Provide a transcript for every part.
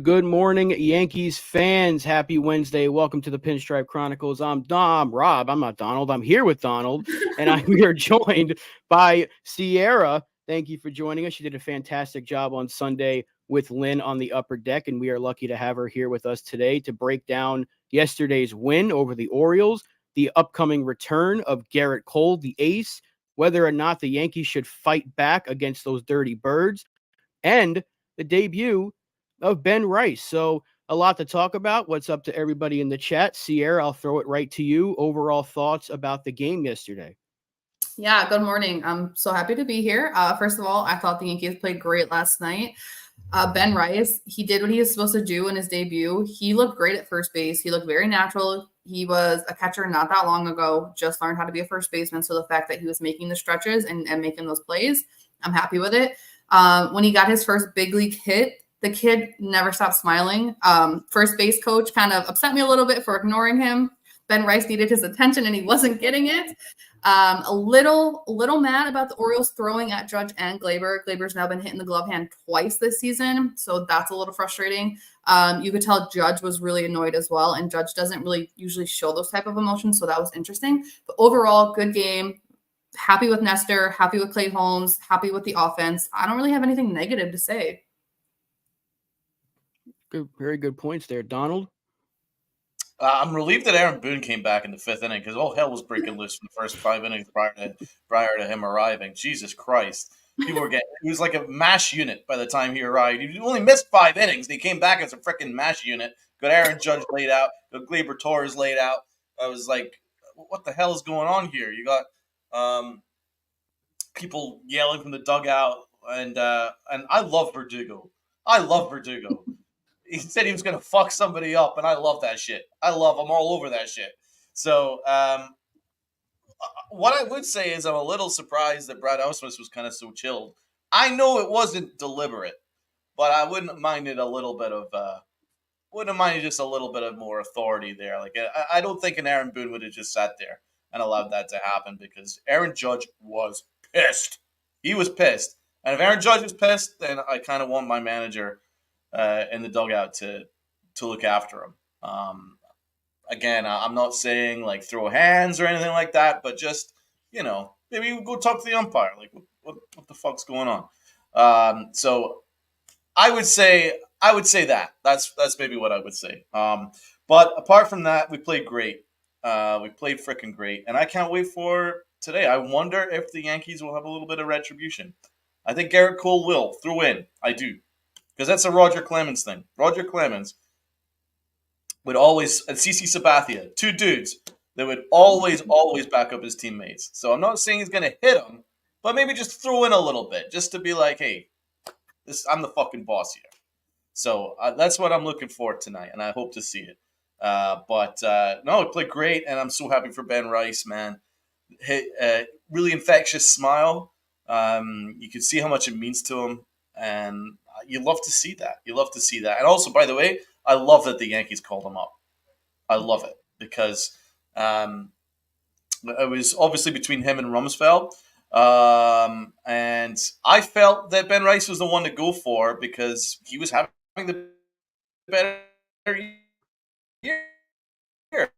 Good morning, Yankees fans. Happy Wednesday. Welcome to the Pinstripe Chronicles. I'm Rob. I'm not Donald. I'm here with Donald, and we are joined by Sierra. Thank you for joining us. She did a fantastic job on Sunday with Lynn on the upper deck, and we are lucky to have her here with us today to break down yesterday's win over the Orioles, the upcoming return of Garrett Cole, the ace, whether or not the Yankees should fight back against those dirty birds, and the debut of Ben Rice. So a lot to talk about. What's up to everybody in the chat? Sierra, I'll throw it right to you. Overall thoughts about the game yesterday? Yeah, good morning. I'm so happy to be here. First of all, I thought the Yankees played great last night. Ben Rice, he did what he was supposed to do in his debut. He looked great at first base. He looked very natural. He was a catcher not that long ago, just learned how to be a first baseman. So the fact that he was making the stretches and making those plays, I'm happy with it. When he got his first big league hit, the kid never stopped smiling. First base coach kind of upset me a little bit for ignoring him. Ben Rice needed his attention and he wasn't getting it. A little mad about the Orioles throwing at Judge and Gleyber. Gleyber's now been hitting the glove hand twice this season, so that's a little frustrating. You could tell Judge was really annoyed as well, and Judge doesn't really usually show those type of emotions, so that was interesting. But overall, good game. Happy with Nestor, happy with Clay Holmes, happy with the offense. I don't really have anything negative to say. Good, very good points there, Donald. I'm relieved that Aaron Boone came back in the fifth inning because all hell was breaking loose in the first 5 innings prior to him arriving. Jesus Christ. People were getting – he was like a MASH unit by the time he arrived. He only missed 5 innings. He came back as a freaking MASH unit. Got Aaron Judge laid out. Got Gleyber Torres laid out. I was like, what the hell is going on here? You got people yelling from the dugout. And I love Verdugo. He said he was going to fuck somebody up, and I love that shit. I'm all over that shit. So what I would say is I'm a little surprised that Brad Ausmus was kind of so chilled. I know it wasn't deliberate, but I wouldn't mind it a little bit of just a little bit of more authority there. Like I don't think an Aaron Boone would have just sat there and allowed that to happen because Aaron Judge was pissed. He was pissed. And if Aaron Judge is pissed, then I kind of want my manager in the dugout to look after him. Again, I'm not saying like throw hands or anything like that, but just, maybe go talk to the umpire. Like, what the fuck's going on? So I would say that. That's maybe what I would say. But apart from that, we played great. We played freaking great. And I can't wait for today. I wonder if the Yankees will have a little bit of retribution. I think Garrett Cole will throw in. I do. Because that's a Roger Clemens thing. Roger Clemens would always, and CC Sabathia, 2 dudes that would always back up his teammates. So I'm not saying he's going to hit them, but maybe just throw in a little bit, just to be like, hey, I'm the fucking boss here. So that's what I'm looking for tonight, and I hope to see it. No, it played great, and I'm so happy for Ben Rice, man. Really infectious smile. You can see how much it means to him, and you love to see that. And also, by the way, I love that the Yankees called him up. I love it because it was obviously between him and Rumsfeld. And I felt that Ben Rice was the one to go for because he was having the better year.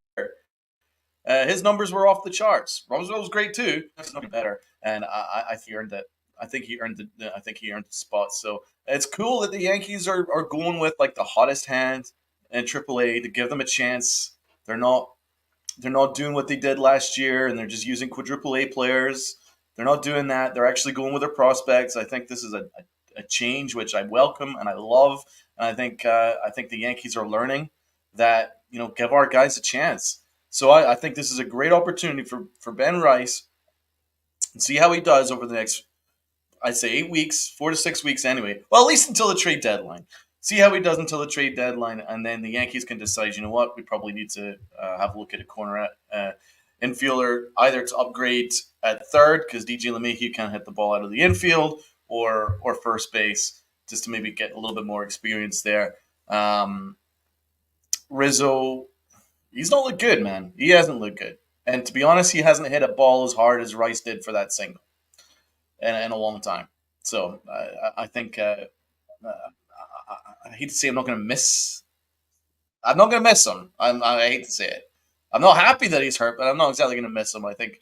His numbers were off the charts. Rumsfeld was great too. That's not better, and I think he earned it. I think he earned the spot. So it's cool that the Yankees are going with like the hottest hand in AAA to give them a chance. They're not doing what they did last year, and they're just using quadruple A players. They're not doing that. They're actually going with their prospects. I think this is a change which I welcome and I love. And I think the Yankees are learning that give our guys a chance. So I think this is a great opportunity for Ben Rice and see how he does over the next, I'd say 8 weeks, 4 to 6 weeks anyway. Well, at least until the trade deadline. see how he does until the trade deadline, and then the Yankees can decide. You know what? We probably need to have a look at a corner infielder, either to upgrade at third because DJ LeMahieu can't hit the ball out of the infield, or first base just to maybe get a little bit more experience there. Rizzo, he's not looked good, man. He hasn't looked good. And to be honest, he hasn't hit a ball as hard as Rice did for that single in a long time. So I think I hate to say I'm not going to miss. I'm not going to miss him. I hate to say it. I'm not happy that he's hurt, but I'm not exactly going to miss him. I think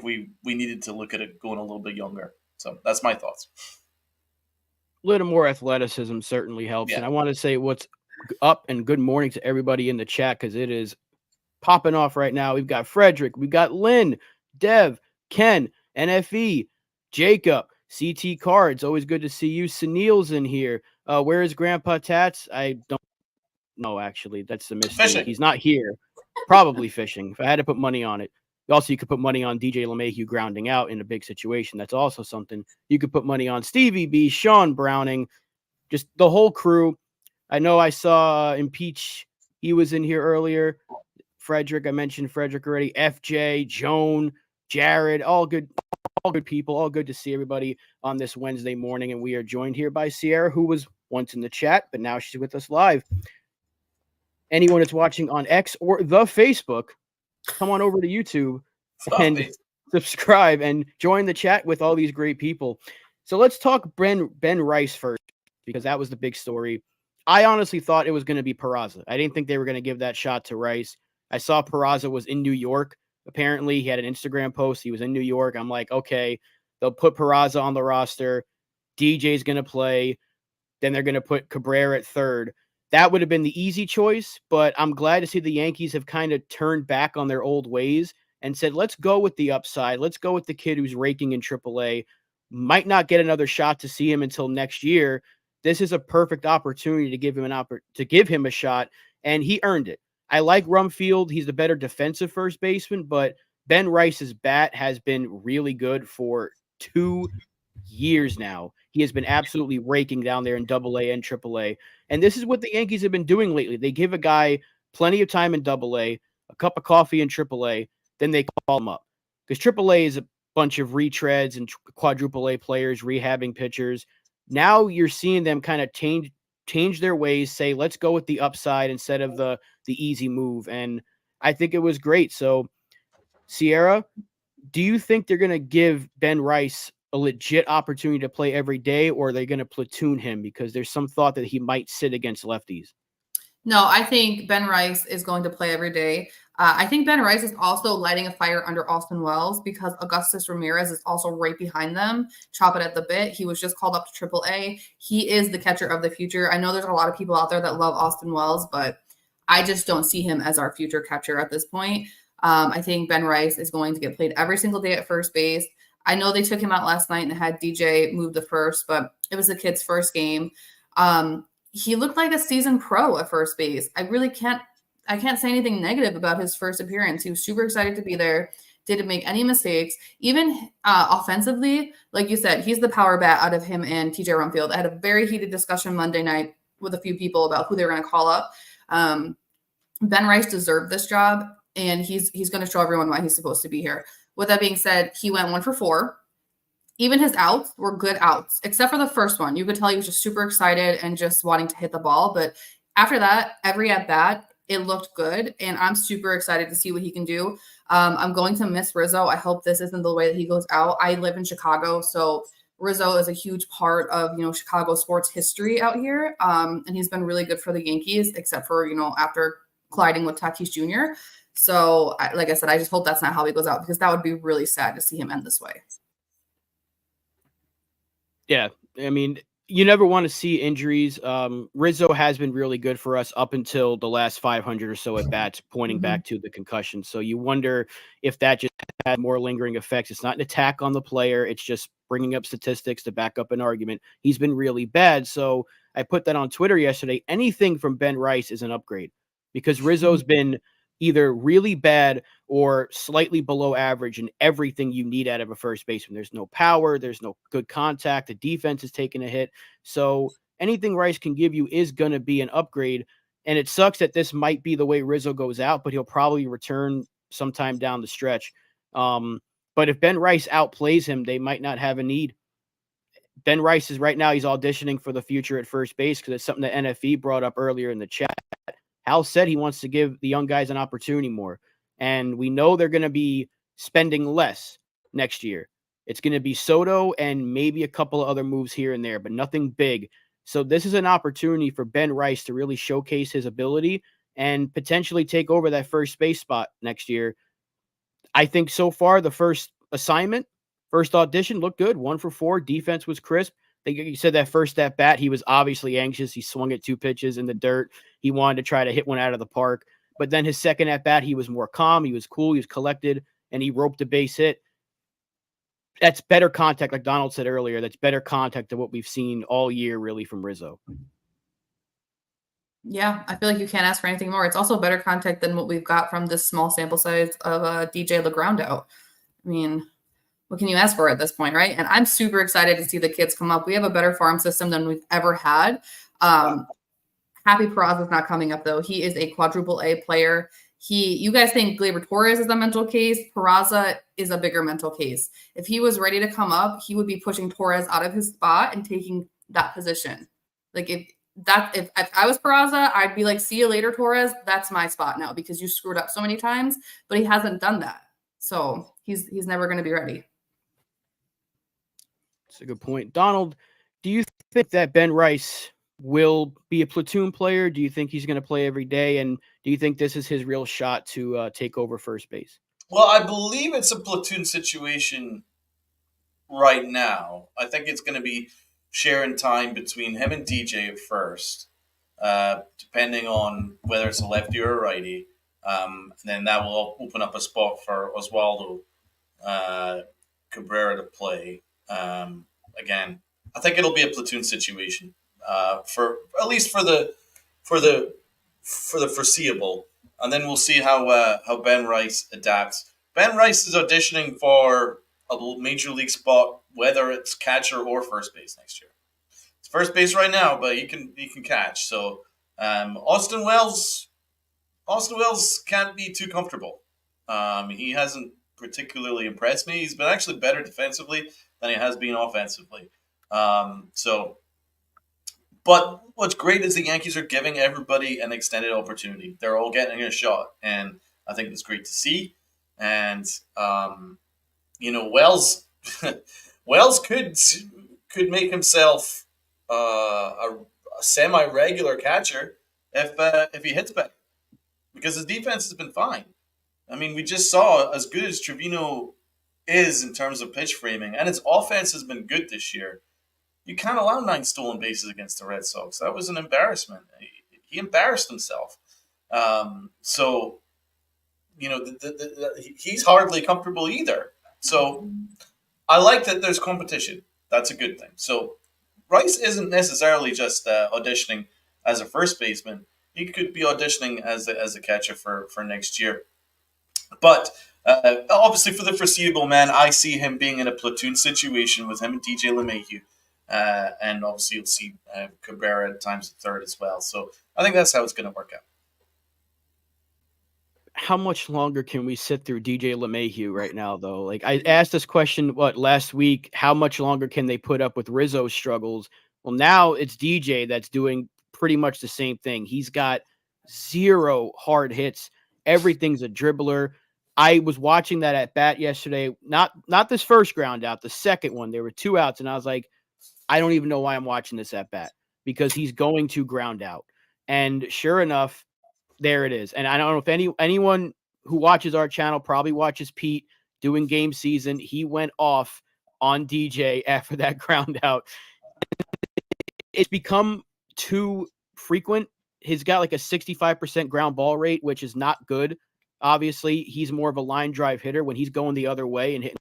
we needed to look at it going a little bit younger. So that's my thoughts. A little more athleticism certainly helps. Yeah. And I want to say what's up and good morning to everybody in the chat because it is popping off right now. We've got Frederick, we've got Lynn, Dev, Ken, NFE, Jacob, CT Cards. Always good to see you. Sunil's in here. Where is Grandpa Tats? I don't know, actually. That's the mistake. Fishing. He's not here. Probably fishing. If I had to put money on it. Also, you could put money on DJ LeMahieu grounding out in a big situation. That's also something. You could put money on Stevie B, Sean Browning, just the whole crew. I know I saw Impeach. He was in here earlier. Frederick, I mentioned Frederick already. FJ, Joan, Jared, all good people. All good to see everybody on this Wednesday morning. And we are joined here by Sierra, who was once in the chat, but now she's with us live. Anyone that's watching on X or the Facebook, come on over to YouTube and subscribe and join the chat with all these great people. So let's talk Ben Rice first, because that was the big story. I honestly thought it was going to be Peraza. I didn't think they were going to give that shot to Rice. I saw Peraza was in New York. Apparently, he had an Instagram post. He was in New York. I'm like, okay, they'll put Peraza on the roster. DJ's going to play. Then they're going to put Cabrera at third. That would have been the easy choice, but I'm glad to see the Yankees have kind of turned back on their old ways and said, let's go with the upside. Let's go with the kid who's raking in AAA. Might not get another shot to see him until next year. This is a perfect opportunity to give him a shot, and he earned it. I like Rumfield. He's the better defensive first baseman, but Ben Rice's bat has been really good for 2 years now. He has been absolutely raking down there in AA and AAA. And this is what the Yankees have been doing lately. They give a guy plenty of time in AA, a cup of coffee in AAA, then they call him up. Because AAA is a bunch of retreads and quadruple A players rehabbing pitchers. Now you're seeing them kind of change their ways, say, let's go with the upside instead of the easy move. And I think it was great. So, Sierra, do you think they're going to give Ben Rice a legit opportunity to play every day, or are they going to platoon him because there's some thought that he might sit against lefties? No, I think Ben Rice is going to play every day. I think Ben Rice is also lighting a fire under Austin Wells because Augustus Ramirez is also right behind them, chopping at the bit. He was just called up to AAA. He is the catcher of the future. I know there's a lot of people out there that love Austin Wells, but I just don't see him as our future catcher at this point. I think Ben Rice is going to get played every single day at first base. I know they took him out last night and had DJ move to first, but it was the kid's first game. He looked like a seasoned pro at first base. I can't say anything negative about his first appearance. He was super excited to be there. Didn't make any mistakes. Even offensively, like you said, he's the power bat out of him and TJ Rumfield. I had a very heated discussion Monday night with a few people about who they were going to call up. Ben Rice deserved this job, and he's going to show everyone why he's supposed to be here. With that being said, he went 1 for 4. Even his outs were good outs, except for the first one. You could tell he was just super excited and just wanting to hit the ball. But after that, every at bat, it looked good. And I'm super excited to see what he can do. I'm going to miss Rizzo. I hope this isn't the way that he goes out. I live in Chicago, so Rizzo is a huge part of, Chicago sports history out here. And he's been really good for the Yankees, except for, after colliding with Tatis Jr. So, like I said, I just hope that's not how he goes out, because that would be really sad to see him end this way. Yeah, I mean, you never want to see injuries. Rizzo has been really good for us up until the last 500 or so at bats, pointing back to the concussion. So you wonder if that just had more lingering effects. It's not an attack on the player. It's just bringing up statistics to back up an argument. He's been really bad. So I put that on Twitter yesterday. Anything from Ben Rice is an upgrade, because Rizzo's been either really bad or slightly below average in everything you need out of a first baseman. There's no power. There's no good contact. The defense is taking a hit. So anything Rice can give you is going to be an upgrade. And it sucks that this might be the way Rizzo goes out, but he'll probably return sometime down the stretch. But if Ben Rice outplays him, they might not have a need. Ben Rice is right now, he's auditioning for the future at first base because it's something that NFE brought up earlier in the chat. Hal said he wants to give the young guys an opportunity more. And we know they're going to be spending less next year. It's going to be Soto and maybe a couple of other moves here and there, but nothing big. So this is an opportunity for Ben Rice to really showcase his ability and potentially take over that first base spot next year. I think so far the first assignment, first audition looked good. 1 for 4. Defense was crisp. I think you said that first at bat, he was obviously anxious. He swung at 2 pitches in the dirt. He wanted to try to hit one out of the park. But then his second at bat, he was more calm. He was cool. He was collected, and he roped a base hit. That's better contact, like Donald said earlier. That's better contact than what we've seen all year, really, from Rizzo. Yeah, I feel like you can't ask for anything more. It's also better contact than what we've got from this small sample size of DJ LeGround out. I mean, what can you ask for at this point, right? And I'm super excited to see the kids come up. We have a better farm system than we've ever had. Happy Peraza's not coming up, though. He is a quadruple A player. You guys think Gleyber Torres is a mental case? Peraza is a bigger mental case. If he was ready to come up, he would be pushing Torres out of his spot and taking that position. Like if I was Peraza, I'd be like, see you later, Torres. That's my spot now because you screwed up so many times, but he hasn't done that. So he's never going to be ready. That's a good point. Donald, do you think that Ben Rice will be a platoon player? Do you think he's going to play every day? And do you think this is his real shot to take over first base? Well, I believe it's a platoon situation right now. I think it's going to be sharing time between him and DJ at first, depending on whether it's a lefty or a righty. Then that will open up a spot for Oswaldo Cabrera to play. Again, I think it'll be a platoon situation for at least for the foreseeable, and then we'll see how Ben Rice adapts. Ben Rice is auditioning for a major league spot, whether it's catcher or first base next year. It's first base right now, but he can catch. So Austin Wells can't be too comfortable. He hasn't particularly impressed me. He's been actually better defensively than he has been offensively. But what's great is the Yankees are giving everybody an extended opportunity. They're all getting a shot, and I think it's great to see. And Wells Wells could make himself a semi-regular catcher if he hits better, because his defense has been fine. I mean, we just saw as good as Trevino is in terms of pitch framing, and his offense has been good this year. You can't allow 9 stolen bases against the Red Sox. That was an embarrassment. He embarrassed himself. He's hardly comfortable either. So I like that there's competition. That's a good thing. So Rice isn't necessarily just auditioning as a first baseman. He could be auditioning as a catcher for next year. But obviously for the foreseeable, man, I see him being in a platoon situation with him and DJ LeMahieu. And obviously you'll see Cabrera at times at third as well. So I think that's how it's going to work out. How much longer can we sit through DJ LeMahieu right now, though? Like, I asked this question, last week, how much longer can they put up with Rizzo's struggles? Well, now it's DJ that's doing pretty much the same thing. He's got 0 hard hits. Everything's a dribbler. I was watching that at bat yesterday, not this first ground out, the second one. There were 2 outs, and I was like, I don't even know why I'm watching this at bat, because he's going to ground out. And sure enough, there it is. And I don't know if anyone who watches our channel probably watches Pete doing game season. He went off on DJ after that ground out. It's become too frequent. He's got like a 65% ground ball rate, which is not good. Obviously, he's more of a line drive hitter. When he's going the other way and hitting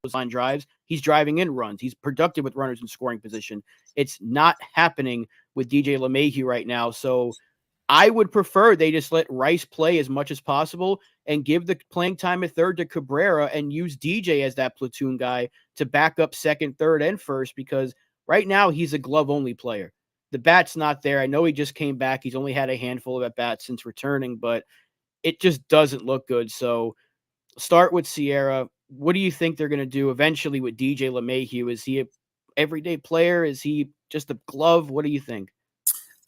those line drives, he's driving in runs. He's productive with runners in scoring position. It's not happening with DJ LeMahieu right now. So I would prefer they just let Rice play as much as possible and give the playing time at third to Cabrera and use DJ as that platoon guy to back up second, third, and first, because right now he's a glove-only player. the bat's not there. I know he just came back. He's only had a handful of at bats since returning, but it just doesn't look good. So start with Sierra. What do you think they're going to do eventually with DJ LeMahieu? Is he a everyday player? Is he just a glove? What do you think?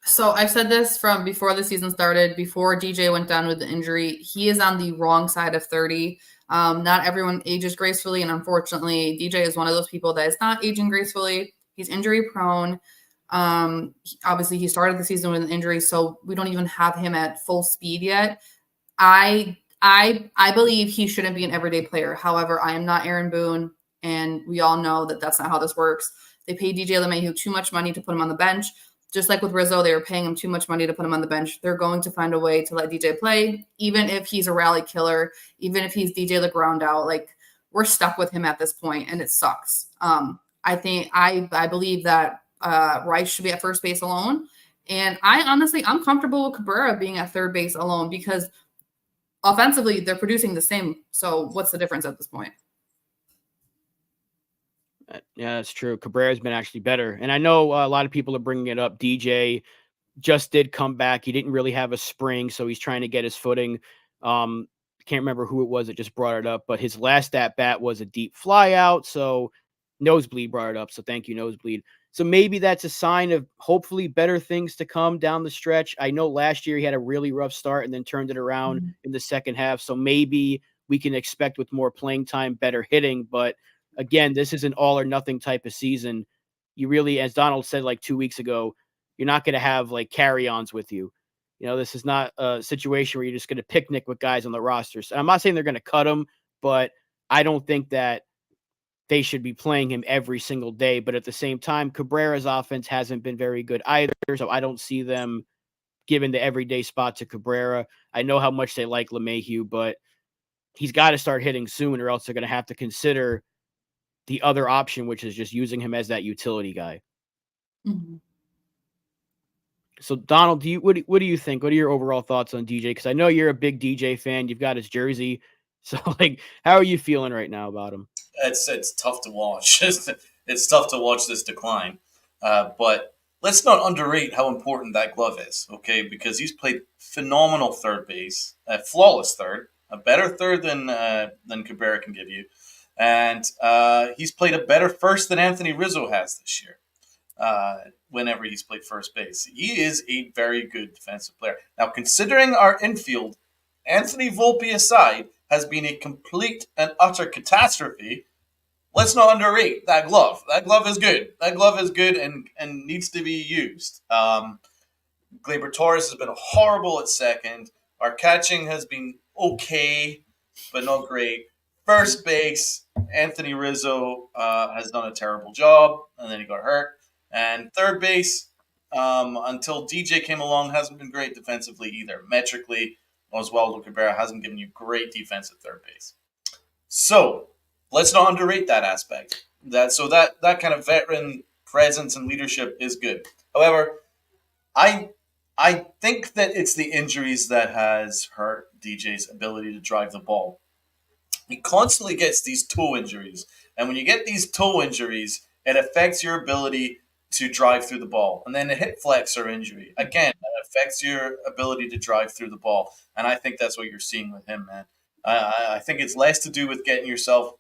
So I've said this from before the season started, before DJ went down with the injury. He is on the wrong side of 30. Not everyone ages gracefully, and unfortunately, DJ is one of those people that is not aging gracefully. He's injury prone. Obviously, he started the season with an injury, so we don't even have him at full speed yet. I believe he shouldn't be an everyday player. However, I am not Aaron Boone, and we all know that that's not how this works. They pay DJ LeMahieu too much money to put him on the bench. Just like with Rizzo, they were paying him too much money to put him on the bench. They're going to find a way to let DJ play, even if he's a rally killer, even if he's DJ the ground out. Like, we're stuck with him at this point, and it sucks. I believe that Rice should be at first base alone. And I'm comfortable with Cabrera being at third base alone because offensively, they're producing the same. So what's the difference at this point? Yeah, that's true. Cabrera's been actually better. And I know a lot of people are bringing it up. DJ just did come back. He didn't really have a spring, so he's trying to get his footing. Can't remember who it was that just brought it up, but his last at bat was a deep fly out. So Nosebleed brought it up. So thank you, Nosebleed. So maybe that's a sign of hopefully better things to come down the stretch. I know last year he had a really rough start and then turned it around in the second half. So maybe we can expect with more playing time, better hitting. But again, this is an all or nothing type of season. You really, as Donald said like 2 weeks ago, you're not going to have like carry-ons with you. You know, this is not a situation where you're just going to picnic with guys on the roster. So I'm not saying they're going to cut him, but I don't think that they should be playing him every single day. But at the same time, Cabrera's offense hasn't been very good either. So I don't see them giving the everyday spot to Cabrera. I know how much they like LeMahieu, but he's got to start hitting soon or else they're going to have to consider the other option, which is just using him as that utility guy. Mm-hmm. So Donald, what do you think? What are your overall thoughts on DJ? Because I know you're a big DJ fan. You've got his jersey. So like, how are you feeling right now about him? It's tough to watch. It's tough to watch this decline. But let's not underrate how important that glove is, okay? Because he's played phenomenal third base, flawless third, a better third than Cabrera can give you, and he's played a better first than Anthony Rizzo has this year. Whenever he's played first base, he is a very good defensive player. Now, considering our infield, Anthony Volpe aside, has been a complete and utter catastrophe. Let's not underrate that glove. That glove is good. That glove is good and needs to be used. Gleyber Torres has been horrible at second. Our catching has been okay, but not great. First base, Anthony Rizzo has done a terrible job, and then he got hurt. And third base, until DJ came along, hasn't been great defensively either. Metrically, Oswaldo Cabrera hasn't given you great defense at third base. So let's not underrate that aspect. That kind of veteran presence and leadership is good. However, I think that it's the injuries that has hurt DJ's ability to drive the ball. He constantly gets these toe injuries, and when you get these toe injuries, it affects your ability to drive through the ball. And then a hip flexor injury, again, it affects your ability to drive through the ball. And I think that's what you're seeing with him, man. I think it's less to do with getting yourself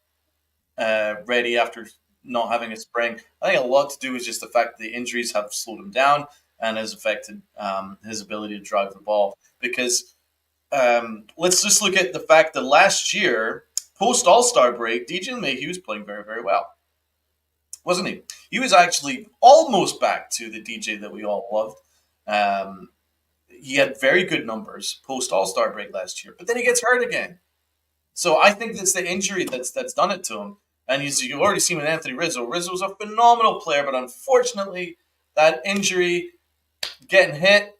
ready after not having a spring. I think a lot to do is just the fact that the injuries have slowed him down and has affected his ability to drive the ball. Because let's just look at the fact that last year, post All-Star break, DJ LeMahieu was playing very, very well. Wasn't he? He was actually almost back to the DJ that we all loved. He had very good numbers post All-Star break last year, but then he gets hurt again. So I think that's the injury that's done it to him. And you've already seen with Anthony Rizzo. Rizzo's a phenomenal player, but unfortunately, that injury, getting hit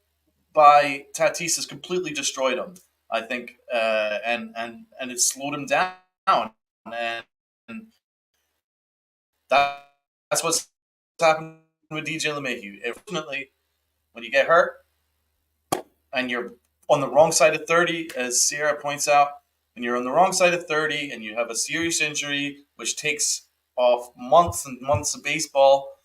by Tatis, has completely destroyed him. I think, and it slowed him down. And that's what's happened with DJ LeMahieu. Unfortunately, when you get hurt and you're on the wrong side of 30, as Sierra points out, when you're on the wrong side of 30 and you have a serious injury, which takes off months and months of baseball,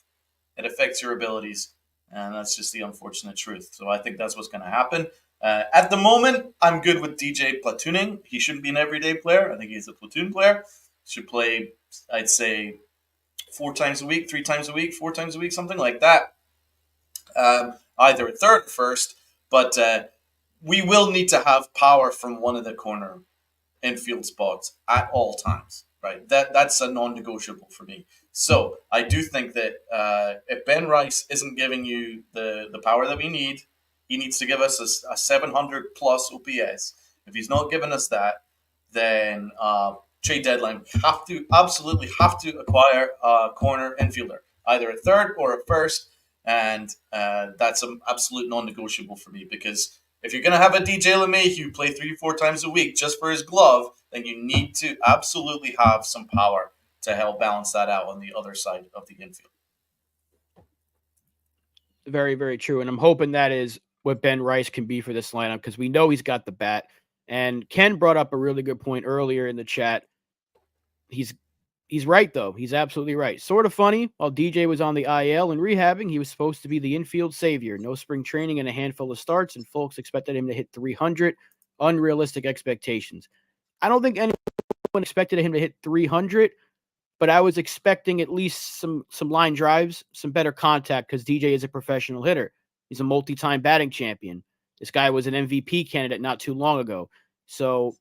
it affects your abilities. And that's just the unfortunate truth. So I think that's what's going to happen. At the moment, I'm good with DJ platooning. He shouldn't be an everyday player. I think he's a platoon player. Should play, I'd say, 4 times a week, 3 times a week, 4 times a week, something like that. Either at third or first. But we will need to have power from one of the corner infield spots at all times. Right, that's a non-negotiable for me. So I do think that if Ben Rice isn't giving you the power that we need, he needs to give us a 700 plus OPS. If he's not giving us that, then trade deadline absolutely have to acquire a corner infielder, either a third or a first, and that's an absolute non-negotiable for me because if you're going to have a DJ LeMahieu play 3-4 times a week just for his glove, then you need to absolutely have some power to help balance that out on the other side of the infield. Very, very true. And I'm hoping that is what Ben Rice can be for this lineup because we know he's got the bat. And Ken brought up a really good point earlier in the chat. He's right, though. He's absolutely right. Sort of funny. While DJ was on the IL and rehabbing, he was supposed to be the infield savior. No spring training and a handful of starts, and folks expected him to hit 300. Unrealistic expectations. I don't think anyone expected him to hit 300, but I was expecting at least some line drives, some better contact because DJ is a professional hitter. He's a multi-time batting champion. This guy was an MVP candidate not too long ago. So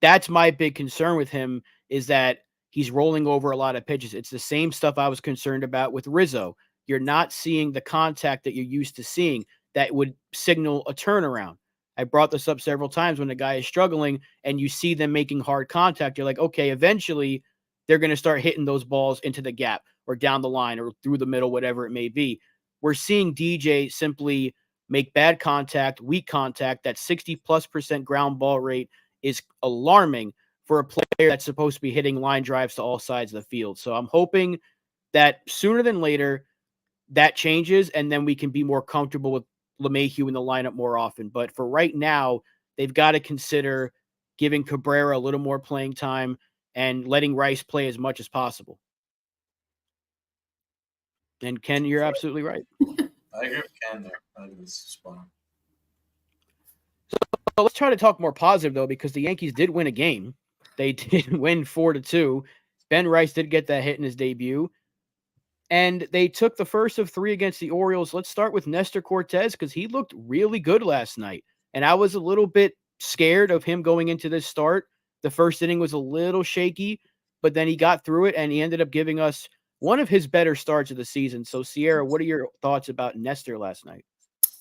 that's my big concern with him is that he's rolling over a lot of pitches. It's the same stuff I was concerned about with Rizzo. You're not seeing the contact that you're used to seeing that would signal a turnaround. I brought this up several times when the guy is struggling and you see them making hard contact. You're like, okay, eventually they're going to start hitting those balls into the gap or down the line or through the middle, whatever it may be. We're seeing DJ simply make bad contact, weak contact. That 60+% ground ball rate is alarming for a player that's supposed to be hitting line drives to all sides of the field. So I'm hoping that sooner than later that changes and then we can be more comfortable with LeMahieu in the lineup more often. But for right now, they've got to consider giving Cabrera a little more playing time and letting Rice play as much as possible. And Ken, you're absolutely right. I agree with Ken there. I think this is spot on. So let's try to talk more positive, though, because the Yankees did win a game. They did win 4-2. Ben Rice did get that hit in his debut. And they took the first of 3 against the Orioles. Let's start with Nestor Cortes because he looked really good last night. And I was a little bit scared of him going into this start. The first inning was a little shaky, but then he got through it and he ended up giving us one of his better starts of the season. So, Sierra, what are your thoughts about Nestor last night?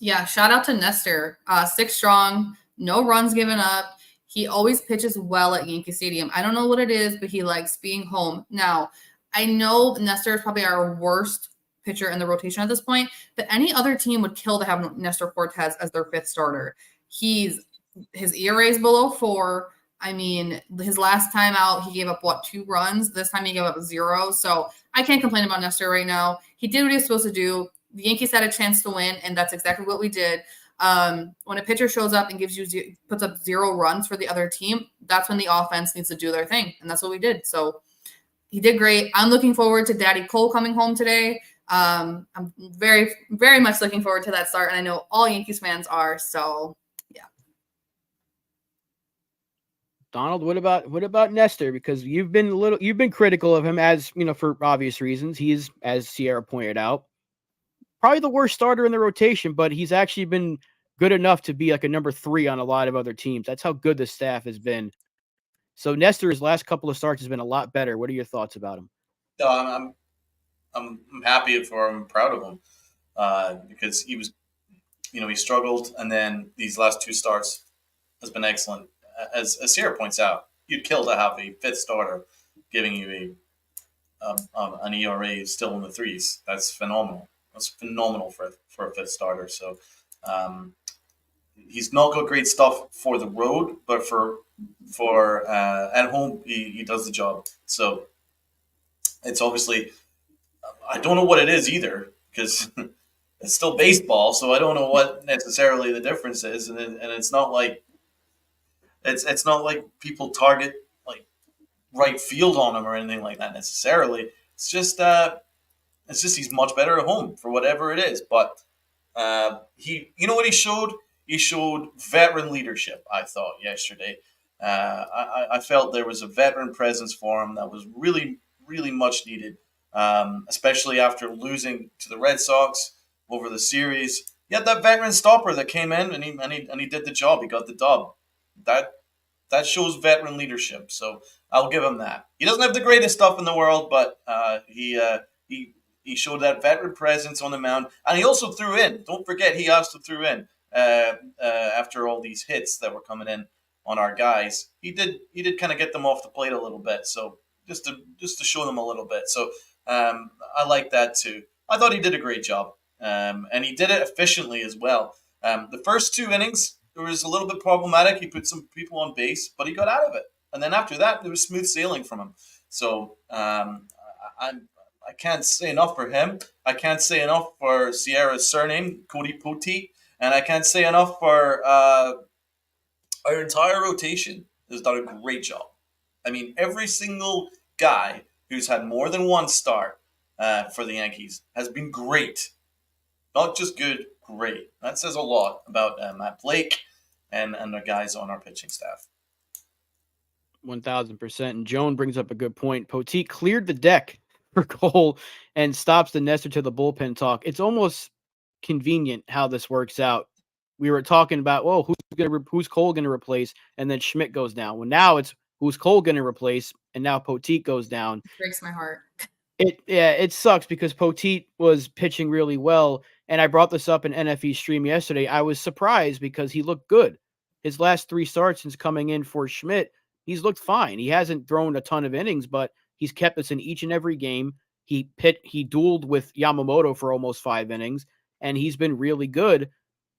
Yeah, shout out to Nestor. 6 strong, no runs given up. He always pitches well at Yankee Stadium. I don't know what it is, but he likes being home. Now, I know Nestor is probably our worst pitcher in the rotation at this point, but any other team would kill to have Nestor Cortes as their 5th starter. His ERA is below 4. I mean, his last time out, he gave up, 2 runs? This time he gave up 0. So I can't complain about Nestor right now. He did what he was supposed to do. The Yankees had a chance to win, and that's exactly what we did. When a pitcher shows up and puts up 0 runs for the other team, that's when the offense needs to do their thing, and that's what we did. So he did great. I'm looking forward to Daddy Cole coming home today. I'm very, very much looking forward to that start, and I know all Yankees fans are. So yeah. Donald, what about Nestor? Because you've been critical of him as for obvious reasons. He is, as Sierra pointed out, probably the worst starter in the rotation, but he's actually been good enough to be like a number 3 on a lot of other teams. That's how good the staff has been. So Nestor's last couple of starts has been a lot better. What are your thoughts about him? No, I'm happy for him, proud of him, because he was, he struggled, and then these last 2 starts has been excellent. As Sierra points out, you'd kill to have a 5th starter giving you an ERA still in the 3s. That's phenomenal. That's phenomenal for a 5th starter. So he's not got great stuff for the road, but for at home he does the job. So it's obviously, I don't know what it is either because it's still baseball. So I don't know what necessarily the difference is, and it's not like it's not like people target like right field on him or anything like that necessarily. It's just he's much better at home for whatever it is. But You know what he showed? He showed veteran leadership. I thought yesterday. I felt there was a veteran presence for him that was really, really much needed, especially after losing to the Red Sox over the series. He had that veteran stopper that came in and he did the job. He got the dub. That that shows veteran leadership. So I'll give him that. He doesn't have the greatest stuff in the world, but he showed that veteran presence on the mound, and he also threw in. Don't forget, he also threw in after all these hits that were coming in on our guys. He did kind of get them off the plate a little bit. So just to show them a little bit. So I like that too. I thought he did a great job, and he did it efficiently as well. The first two innings, it was a little bit problematic. He put some people on base, but he got out of it. And then after that, there was smooth sailing from him. So I can't say enough for him. I can't say enough for Sierra's surname, Cody Poteet. And I can't say enough for our entire rotation has done a great job. I mean, every single guy who's had more than one start for the Yankees has been great. Not just good, great. That says a lot about Matt Blake and the guys on our pitching staff. 1000%. And Joan brings up a good point. Poteet cleared the deck for Cole and stops the Nestor to the bullpen talk. It's almost convenient how this works out. We were talking about, well, who's Cole going to replace? And then Schmidt goes down. Well, now it's who's Cole going to replace? And now Poteet goes down. Breaks my heart. It sucks because Poteet was pitching really well. And I brought this up in NFE stream yesterday. I was surprised because he looked good. His last 3 starts since coming in for Schmidt, he's looked fine. He hasn't thrown a ton of innings, but he's kept us in each and every game. He dueled with Yamamoto for almost 5 innings, and he's been really good.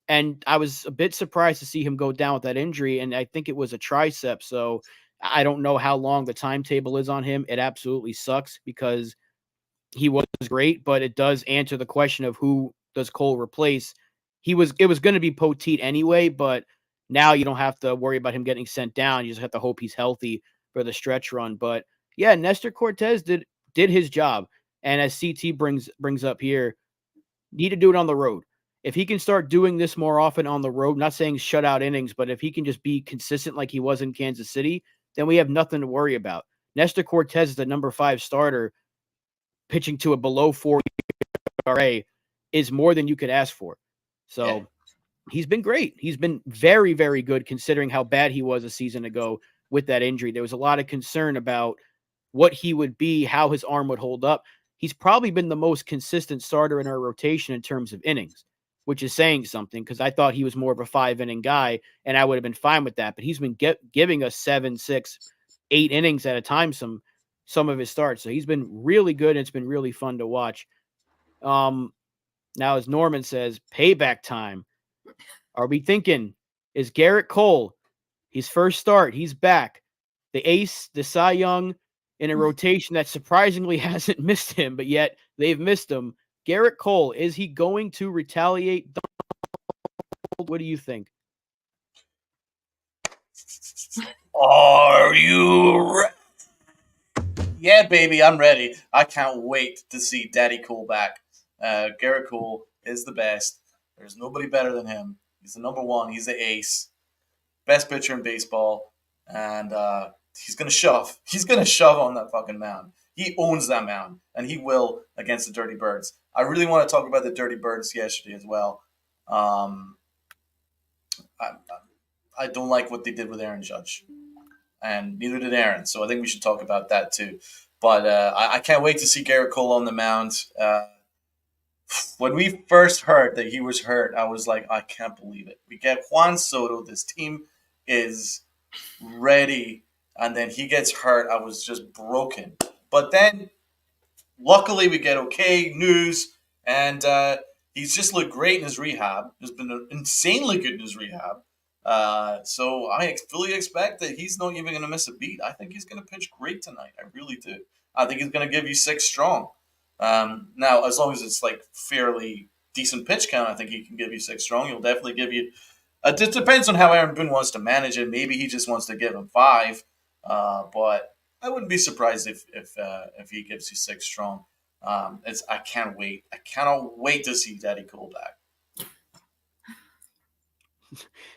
And I was a bit surprised to see him go down with that injury, and I think it was a tricep. So I don't know how long the timetable is on him. It absolutely sucks because he was great, but it does answer the question of who does Cole replace. It was going to be Poteet anyway, but now you don't have to worry about him getting sent down. You just have to hope he's healthy for the stretch run. But yeah, Nestor Cortez did his job. And as CT brings up here, need to do it on the road. If he can start doing this more often on the road, not saying shutout innings, but if he can just be consistent like he was in Kansas City, then we have nothing to worry about. Nestor Cortez is the number 5 starter pitching to a below 4 ERA is more than you could ask for. So he's been great. He's been very, very good considering how bad he was a season ago with that injury. There was a lot of concern about what he would be, how his arm would hold up. He's probably been the most consistent starter in our rotation in terms of innings, which is saying something because I thought he was more of a 5-inning guy, and I would have been fine with that. But he's been giving us 7, 6, 8 innings at a time some of his starts. So he's been really good, and it's been really fun to watch. Now, as Norman says, payback time. Are we thinking, is Garrett Cole, his first start, he's back, the ace, the Cy Young, in a rotation that surprisingly hasn't missed him, but yet they've missed him. Garrett Cole, is he going to retaliate? What do you think? Are you ready? Yeah, baby, I'm ready. I can't wait to see Daddy Cole back. Garrett Cole is the best. There's nobody better than him. He's the number 1. He's the ace. Best pitcher in baseball. And he's going to shove. He's going to shove on that fucking mound. He owns that mound. And he will against the Dirty Birds. I really want to talk about the Dirty Birds yesterday as well. I don't like what they did with Aaron Judge. And neither did Aaron. So I think we should talk about that too. But I can't wait to see Garrett Cole on the mound. When we first heard that he was hurt, I was like, I can't believe it. We get Juan Soto. This team is ready. And then he gets hurt. I was just broken. But then, luckily, we get okay news. And he's just looked great in his rehab. He's been insanely good in his rehab. So I fully expect that he's not even going to miss a beat. I think he's going to pitch great tonight. I really do. I think he's going to give you 6 strong. Now, as long as it's like fairly decent pitch count, I think he can give you 6 strong. He'll definitely give you. It depends on how Aaron Boone wants to manage it. Maybe he just wants to give him 5. But I wouldn't be surprised if he gives you 6 strong. I can't wait. I cannot wait to see Daddy Cole back.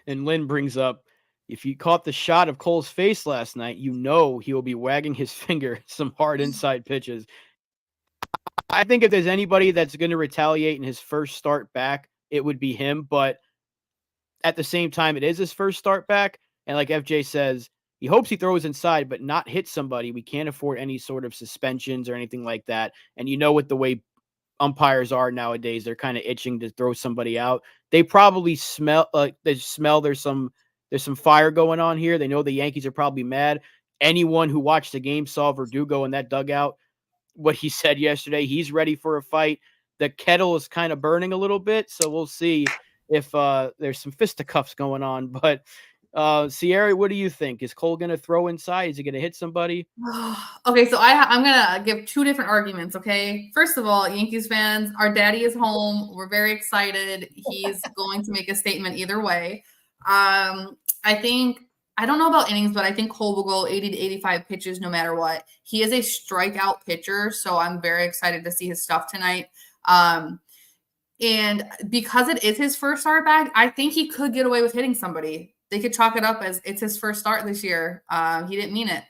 And Lynn brings up, if you caught the shot of Cole's face last night, you know he will be wagging his finger at some hard inside pitches. I think if there's anybody that's going to retaliate in his first start back, it would be him. But at the same time, it is his first start back. And like FJ says, he hopes he throws inside, but not hit somebody. We can't afford any sort of suspensions or anything like that. And with the way umpires are nowadays, they're kind of itching to throw somebody out. They probably smell there's some fire going on here. They know the Yankees are probably mad. Anyone who watched the game saw Verdugo in that dugout. What he said yesterday, he's ready for a fight. The kettle is kind of burning a little bit, so we'll see if there's some fisticuffs going on. But Sierra, what do you think? Is Cole going to throw inside? Is he going to hit somebody? Okay, so I'm gonna give two different arguments. Okay, first of all, Yankees fans, our daddy is home. We're very excited. He's going to make a statement either way. I think, I don't know about innings, but I think Cole will go 80 to 85 pitches no matter what. He is a strikeout pitcher, so I'm very excited to see his stuff tonight. And because it is his first start back, I think he could get away with hitting somebody. They could chalk it up as it's his first start this year. He didn't mean it.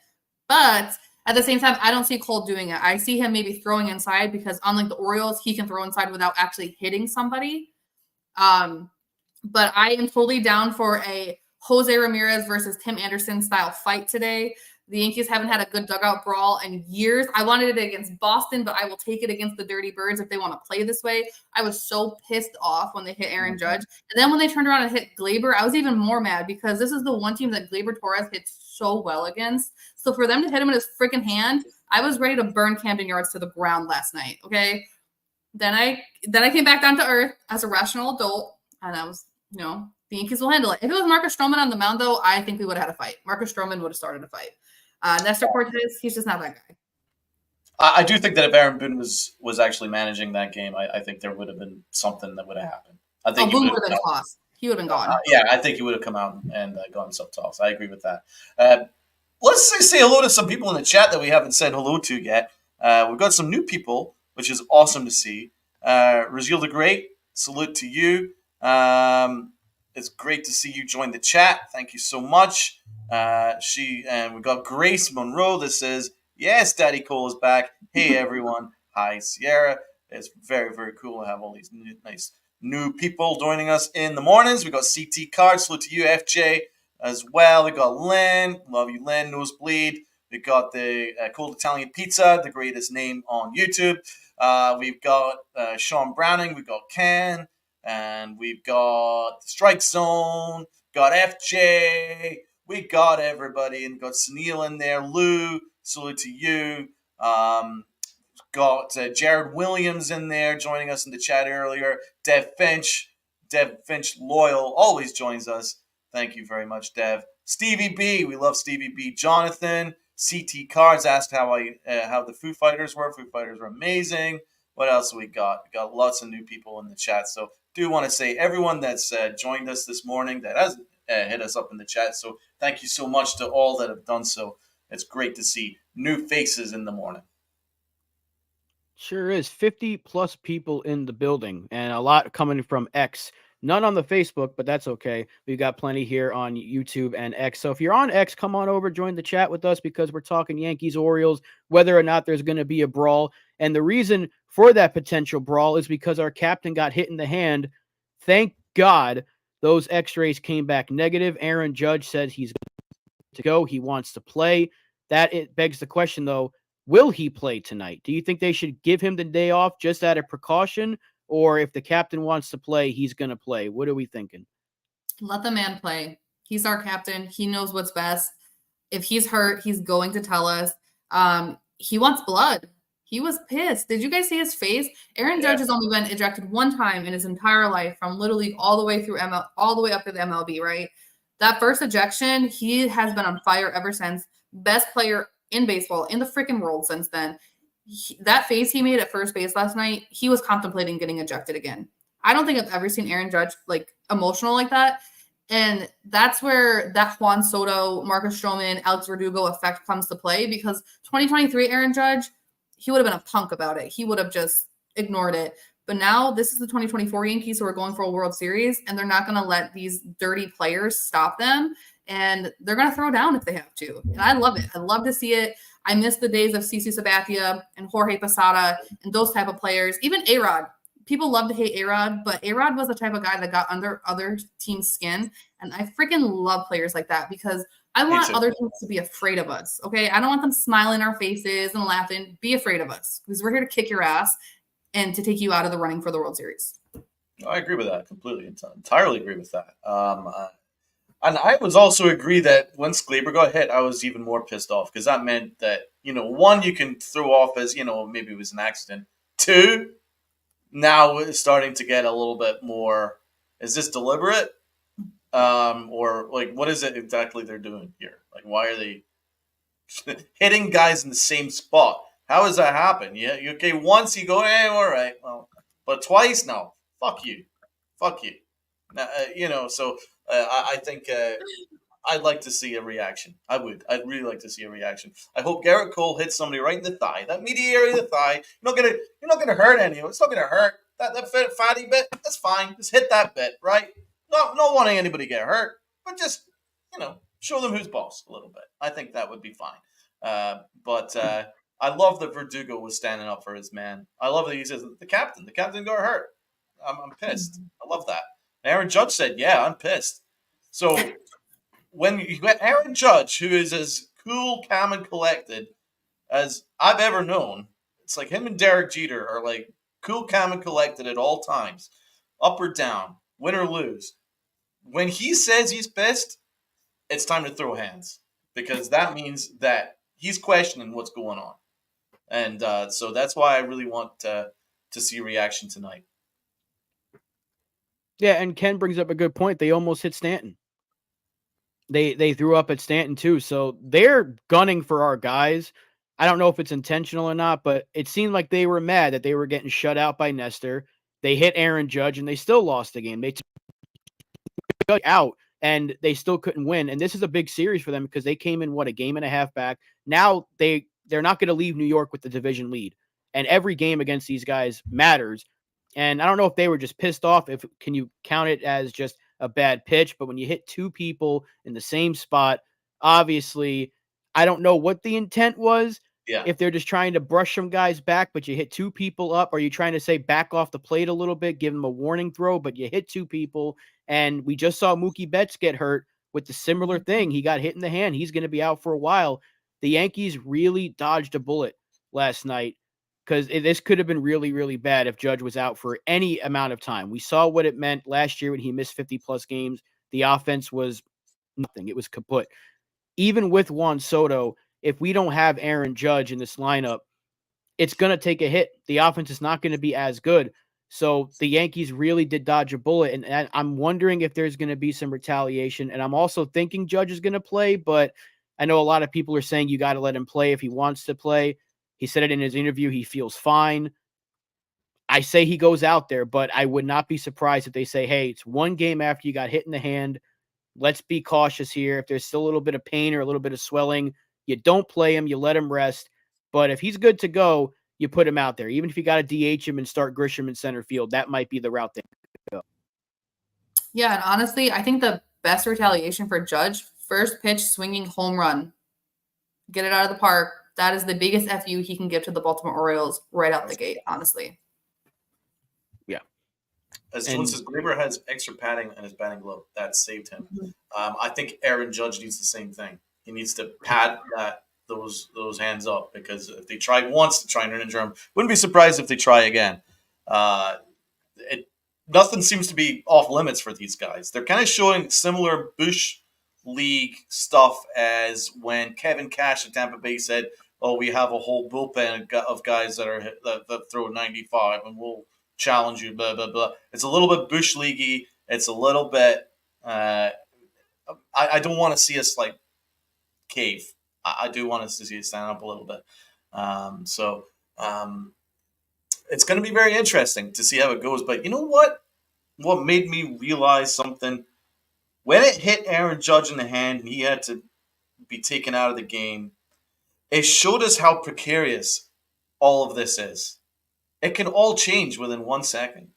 But at the same time, I don't see Cole doing it. I see him maybe throwing inside because unlike the Orioles, he can throw inside without actually hitting somebody. But I am totally down for a Jose Ramirez versus Tim Anderson style fight today. The Yankees haven't had a good dugout brawl in years. I wanted it against Boston, but I will take it against the Dirty Birds if they want to play this way. I was so pissed off when they hit Aaron Judge. And then when they turned around and hit Glaber, I was even more mad because this is the one team that Glaber Torres hits so well against. So for them to hit him in his freaking hand, I was ready to burn Camden Yards to the ground last night, okay? Then I came back down to earth as a rational adult, and I was, the Yankees will handle it. If it was Marcus Stroman on the mound, though, I think we would have had a fight. Marcus Stroman would have started a fight. Nestor Cortez, he's just not that guy. I do think that if Aaron Boone was actually managing that game, I think there would have been something that would have happened. I think Boone would have been tossed. He would have been gone. Yeah, I think he would have come out and gone sub-toss. I agree with that. Let's say hello to some people in the chat that we haven't said hello to yet. We've got some new people, which is awesome to see. Razil the Great, salute to you. It's great to see you join the chat. Thank you so much. We've got Grace Monroe that says, yes, Daddy Cole is back. Hey, everyone. Hi, Sierra. It's very, very cool to have all these nice new people joining us in the mornings. We got CT Card. Salute to you, FJ, as well. We got Lynn. Love you, Lynn. Nosebleed. We got the Cold Italian Pizza, the greatest name on YouTube. We've got Sean Browning. We've got Ken. And we've got the Strike Zone. Got FJ. We got everybody, and got Sunil in there. Lou, salute to you. Got Jared Williams in there joining us in the chat earlier. Dev Finch Loyal always joins us. Thank you very much, Dev. Stevie B, we love Stevie B. Jonathan, CT Cards asked how the Foo Fighters were. Foo Fighters were amazing. What else we got? We got lots of new people in the chat. So do want to say everyone that's joined us this morning that has hit us up in the chat. So thank you so much to all that have done so. It's great to see new faces in the morning. Sure is. 50 plus people in the building, and a lot coming from X. None on the Facebook, but that's okay. We've got plenty here on YouTube and X. So if you're on X, come on over, join the chat with us because we're talking Yankees, Orioles, whether or not there's going to be a brawl. And the reason for that potential brawl is because our captain got hit in the hand. Thank God those x-rays came back negative. Aaron Judge says he's to go. He wants to play. It begs the question, though, will he play tonight? Do you think they should give him the day off just out of precaution? Or if the captain wants to play, he's going to play? What are we thinking? Let the man play. He's our captain. He knows what's best. If he's hurt, he's going to tell us. He wants blood. He was pissed. Did you guys see his face? Aaron Judge has only been ejected one time in his entire life from literally all the way through all the way up to the MLB, right? That first ejection, he has been on fire ever since. Best player in baseball, in the freaking world since then. That face he made at first base last night, he was contemplating getting ejected again. I don't think I've ever seen Aaron Judge emotional like that. And that's where that Juan Soto, Marcus Stroman, Alex Verdugo effect comes to play because 2023 Aaron Judge, he would have been a punk about it. He would have just ignored it. But now this is the 2024 Yankees who are going for a World Series, and they're not going to let these dirty players stop them. And they're going to throw down if they have to. And I love it. I love to see it. I miss the days of CC Sabathia and Jorge Posada and those type of players. Even A-Rod. People love to hate A-Rod, but A-Rod was the type of guy that got under other teams' skin. And I freaking love players like that because I want other teams to be afraid of us, okay? I don't want them smiling in our faces and laughing. Be afraid of us because we're here to kick your ass and to take you out of the running for the World Series. I agree with that completely. Entirely agree with that. And I was also agree that when Skleber got hit, I was even more pissed off because that meant that, one, you can throw off as, maybe it was an accident. Two, now it's starting to get a little bit more, is this deliberate? Or like, what is it exactly they're doing here? Like, why are they hitting guys in the same spot? How does that happen? Yeah, okay, once you go, hey, all right, well, but twice, no, fuck you. So I think I'd like to see a reaction. I would. I'd really like to see a reaction. I hope Garrett Cole hits somebody right in the thigh, that meaty area of the thigh. You're not gonna hurt anyone. It's not gonna hurt. That fatty bit, that's fine. Just hit that bit, right? Not wanting anybody to get hurt, but just show them who's boss a little bit. I think that would be fine. But I love that Verdugo was standing up for his man. I love that he says the captain got hurt. I'm pissed. I love that. Aaron Judge said, "Yeah, I'm pissed." So when you got Aaron Judge, who is as cool, calm, and collected as I've ever known, it's like him and Derek Jeter are like cool, calm, and collected at all times, up or down, win or lose. When he says he's pissed, it's time to throw hands because that means that he's questioning what's going on. And so that's why I really want to see a reaction tonight. Yeah, and Ken brings up a good point. They almost hit Stanton. They threw up at Stanton too, so they're gunning for our guys. I don't know if it's intentional or not, but it seemed like they were mad that they were getting shut out by Nestor. They hit Aaron Judge, and they still lost the game. They took out, and they still couldn't win. And this is a big series for them because they came in, a game and a half back. Now they're not going to leave New York with the division lead. And every game against these guys matters. And I don't know if they were just pissed off. Can you count it as just a bad pitch? But when you hit two people in the same spot, obviously, I don't know what the intent was. Yeah. If they're just trying to brush some guys back, but you hit two people up, or you trying to say back off the plate a little bit, give them a warning throw, but you hit two people. And we just saw Mookie Betts get hurt with the similar thing. He got hit in the hand. He's going to be out for a while. The Yankees really dodged a bullet last night because this could have been really, really bad if Judge was out for any amount of time. We saw what it meant last year when he missed 50-plus games. The offense was nothing. It was kaput. Even with Juan Soto, if we don't have Aaron Judge in this lineup, it's going to take a hit. The offense is not going to be as good. So the Yankees really did dodge a bullet, and I'm wondering if there's going to be some retaliation. And I'm also thinking Judge is going to play, but I know a lot of people are saying you got to let him play if he wants to play. He said it in his interview. He feels fine. I say he goes out there, but I would not be surprised if they say, hey, it's one game after you got hit in the hand. Let's be cautious here. If there's still a little bit of pain or a little bit of swelling, you don't play him. You let him rest. But if he's good to go, you put him out there. Even if you got to DH him and start Grisham in center field, that might be the route they go. Yeah, and honestly, I think the best retaliation for Judge, first pitch swinging home run. Get it out of the park. That is the biggest FU he can give to the Baltimore Orioles right out the gate, honestly. Yeah. As soon as Glaber has extra padding in his batting glove, that saved him. I think Aaron Judge needs the same thing. He needs to pad those hands up because if they tried once to try and injure him, wouldn't be surprised if they try again. Nothing seems to be off limits for these guys. They're kind of showing similar Bush League stuff as when Kevin Cash at Tampa Bay said, "Oh, we have a whole bullpen of guys that throw 95, and we'll challenge you." Blah blah blah. It's a little bit Bush Leaguey. It's a little bit. I don't want to see us like cave. I do want us to see us stand up a little bit. It's going to be very interesting to see how it goes. But you know what? What made me realize something? When it hit Aaron Judge in the hand and he had to be taken out of the game, it showed us how precarious all of this is. It can all change within 1 second.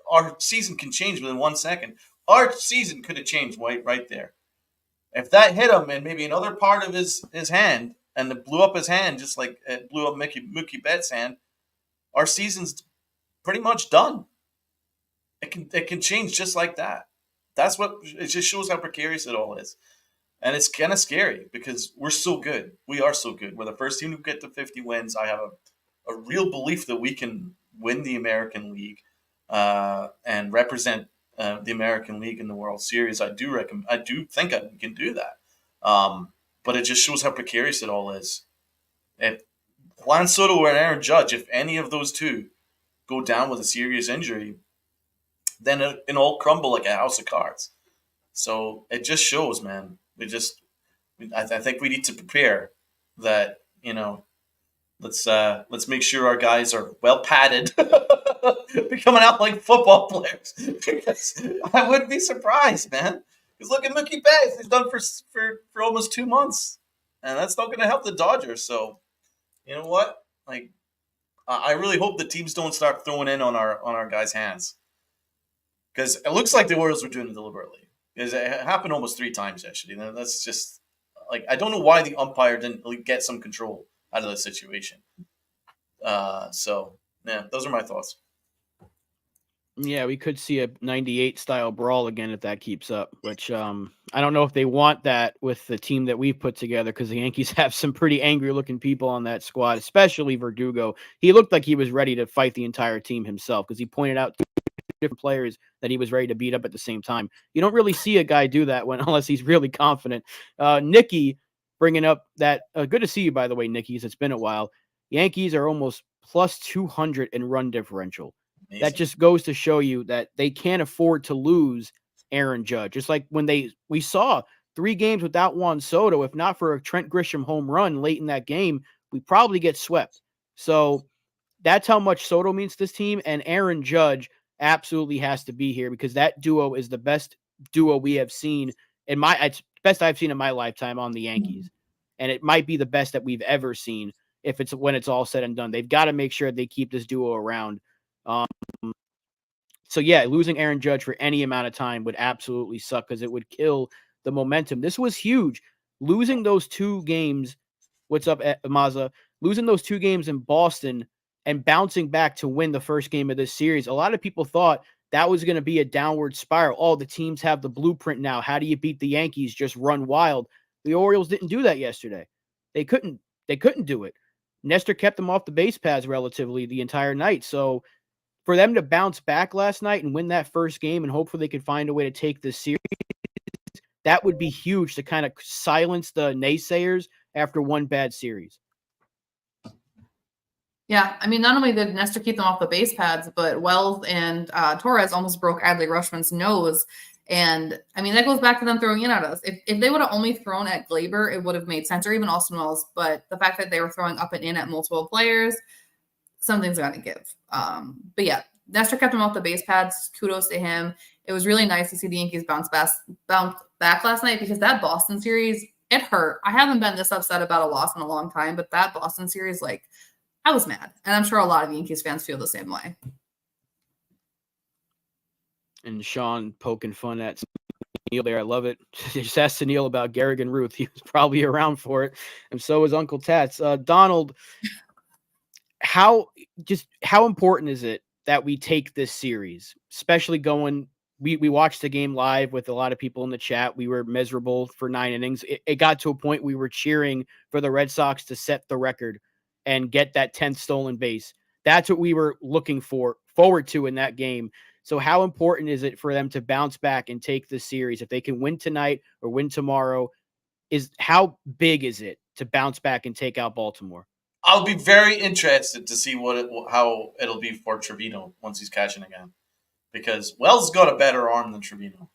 Our season can change within 1 second. Our season could have changed right there. If that hit him and maybe another part of his hand and it blew up his hand just like it blew up Mookie Betts' hand, our season's pretty much done. It can change just like that. That's what it just shows how precarious it all is. And it's kind of scary because we're so good. We are so good. We're the first team to get to 50 wins. I have a real belief that we can win the American League and represent the American League in the World Series. I do think we can do that. But it just shows how precarious it all is. If Juan Soto or Aaron Judge, if any of those two go down with a serious injury, then it all crumble like a house of cards. So it just shows, man. I think we need to prepare that. Let's make sure our guys are well padded, coming out like football players. Because I wouldn't be surprised, man. Because look at Mookie Betts; he's done for almost 2 months, and that's not going to help the Dodgers. So, you know what? Like, I really hope the teams don't start throwing in on our guys' hands, because it looks like the Orioles were doing it deliberately. Because it happened almost 3 times actually. And that's just like, I don't know why the umpire didn't get some control out of the situation. So yeah, those are my thoughts. Yeah, we could see a 98 style brawl again if that keeps up, which I don't know if they want that with the team that we've put together, because the Yankees have some pretty angry looking people on that squad, especially Verdugo. He looked like he was ready to fight the entire team himself, because he pointed out different players that he was ready to beat up at the same time. You don't really see a guy do that unless he's really confident. Nikki bringing up that good to see you, by the way, Nikki. It's been a while. Yankees are almost plus 200 in run differential. Amazing. That just goes to show you that they can't afford to lose Aaron Judge. Just like when we saw 3 games without Juan Soto, if not for a Trent Grisham home run late in that game, we probably get swept. So that's how much Soto means to this team, and Aaron Judge absolutely has to be here, because that duo is the best duo we have seen it's best I've seen in my lifetime on the Yankees. And it might be the best that we've ever seen when it's all said and done. They've got to make sure they keep this duo around. So yeah, losing Aaron Judge for any amount of time would absolutely suck, because it would kill the momentum. This was huge. Losing those 2 games, what's up, Maza? Losing those 2 games in Boston and bouncing back to win the first game of this series. A lot of people thought that was going to be a downward spiral. Oh, the teams have the blueprint now. How do you beat the Yankees? Just run wild. The Orioles didn't do that yesterday. They couldn't do it. Nestor kept them off the base paths relatively the entire night. So for them to bounce back last night and win that first game, and hopefully they could find a way to take this series, that would be huge to kind of silence the naysayers after one bad series. Yeah, I mean, not only did Nestor keep them off the base paths, but Wells and Torres almost broke Adley Rutschman's nose. And I mean, that goes back to them throwing in at us. If they would have only thrown at Glaber, it would have made sense, or even Austin Wells. But the fact that they were throwing up and in at multiple players, something's got to give. But yeah, Nestor kept him off the base paths. Kudos to him. It was really nice to see the Yankees bounce back last night, because that Boston series, it hurt. I haven't been this upset about a loss in a long time, but that Boston series, like, I was mad. And I'm sure a lot of Yankees fans feel the same way. And Sean poking fun at Neil there. I love it. Just asked Neil about Garrigan Ruth. He was probably around for it. And so was Uncle Tats. Donald, how important is it that we take this series, especially we watched the game live with a lot of people in the chat. We were miserable for 9 innings. It got to a point we were cheering for the Red Sox to set the record and get that 10th stolen base. That's what we were looking forward to in that game. So how important is it for them to bounce back and take the series? If they can win tonight or win tomorrow, how big is it to bounce back and take out Baltimore? I'll be very interested to see how it'll be for Trevino once he's catching again, because Wells got a better arm than Trevino,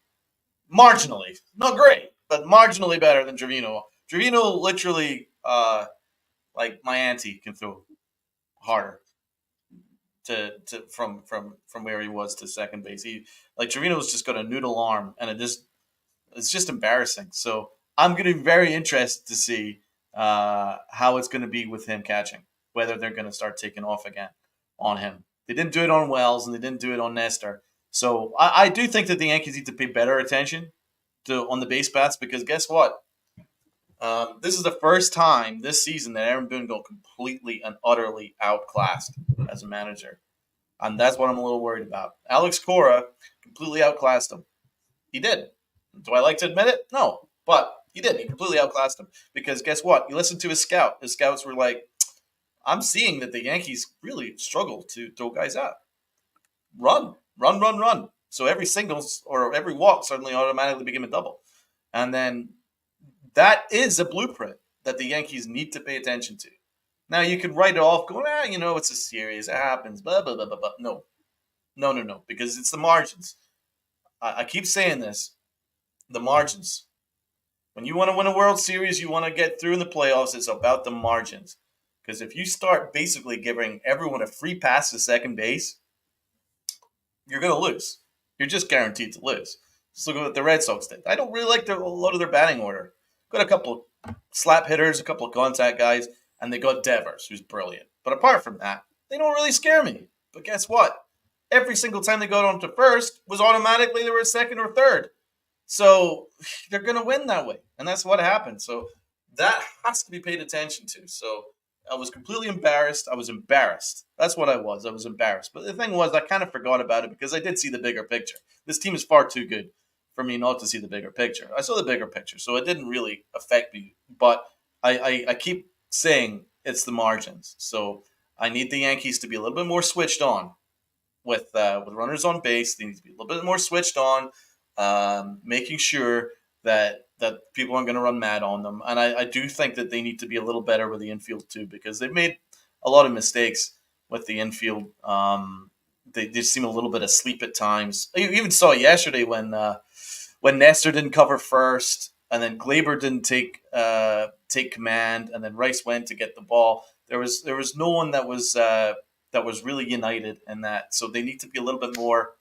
marginally, not great, but marginally better than Trevino. Trevino literally, like my auntie, can throw harder from where he was to second base. Trevino's just got a noodle arm, and it's just embarrassing. So I'm going to be very interested to see how it's going to be with him catching, whether they're going to start taking off again. on him. They didn't do it on Wells, and they didn't do it on Nestor. So I do think that the Yankees need to pay better attention on the base paths, because guess what? This is the first time this season that Aaron Boone got completely and utterly outclassed as a manager. And that's what I'm a little worried about. Alex Cora completely outclassed him. He did. Do I like to admit it? No. But he did. He completely outclassed him. Because guess what? You listen to his scout. His scouts were like, I'm seeing that the Yankees really struggle to throw guys out. Run. So every singles or every walk suddenly automatically became a double. And then that is a blueprint that the Yankees need to pay attention to. Now, you can write it off going, it's a series. It happens. Blah, blah, blah, blah, blah. No. Because it's the margins. I keep saying this. The margins. When you want to win a World Series, you want to get through in the playoffs, it's about the margins. Because if you start basically giving everyone a free pass to second base, you're going to lose. You're just guaranteed to lose. Just look at what the Red Sox did. I don't really like a lot of their batting order. Got a couple of slap hitters, a couple of contact guys, and they got Devers, who's brilliant. But apart from that, they don't really scare me. But guess what? Every single time they got on to first was automatically they were second or third. So they're going to win that way. And that's what happened. So that has to be paid attention to. So I was completely embarrassed. I was embarrassed. That's what I was. I was embarrassed. But the thing was, I kind of forgot about it because I did see the bigger picture. This team is far too good for me not to see the bigger picture. I saw the bigger picture, so it didn't really affect me. But I keep saying it's the margins. So I need the Yankees to be a little bit more switched on with runners on base. They need to be a little bit more switched on, making sure that people aren't going to run mad on them. And I do think that they need to be a little better with the infield too, because they've made a lot of mistakes with the infield. They just seem a little bit asleep at times. You even saw it yesterday when Nestor didn't cover first, and then Glaber didn't take command, and then Rice went to get the ball. There was no one that was really united in that. So they need to be a little bit more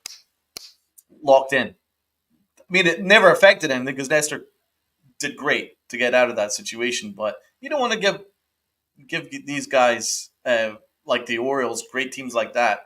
locked in. I mean, it never affected anything because Nestor did great to get out of that situation, but you don't want to give these guys like the Orioles, great teams like that,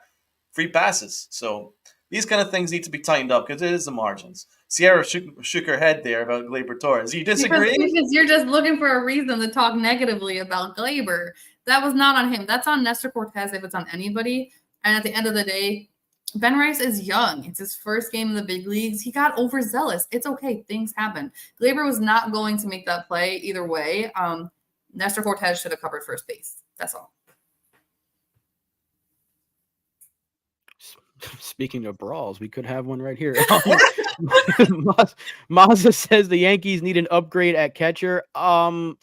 free passes. So these kind of things need to be tightened up because it is the margins. Sierra shook her head there about Gleyber Torres. You disagree? Because you're just looking for a reason to talk negatively about Gleyber. That was not on him. That's on Nestor Cortez if it's on anybody. And at the end of the day, Ben Rice is young. It's his first game in the big leagues. He got overzealous. It's okay. Things happen. Gleyber was not going to make that play either way. Nestor Cortez should have covered first base. That's all. Speaking of brawls, we could have one right here. Mazza says the Yankees need an upgrade at catcher. I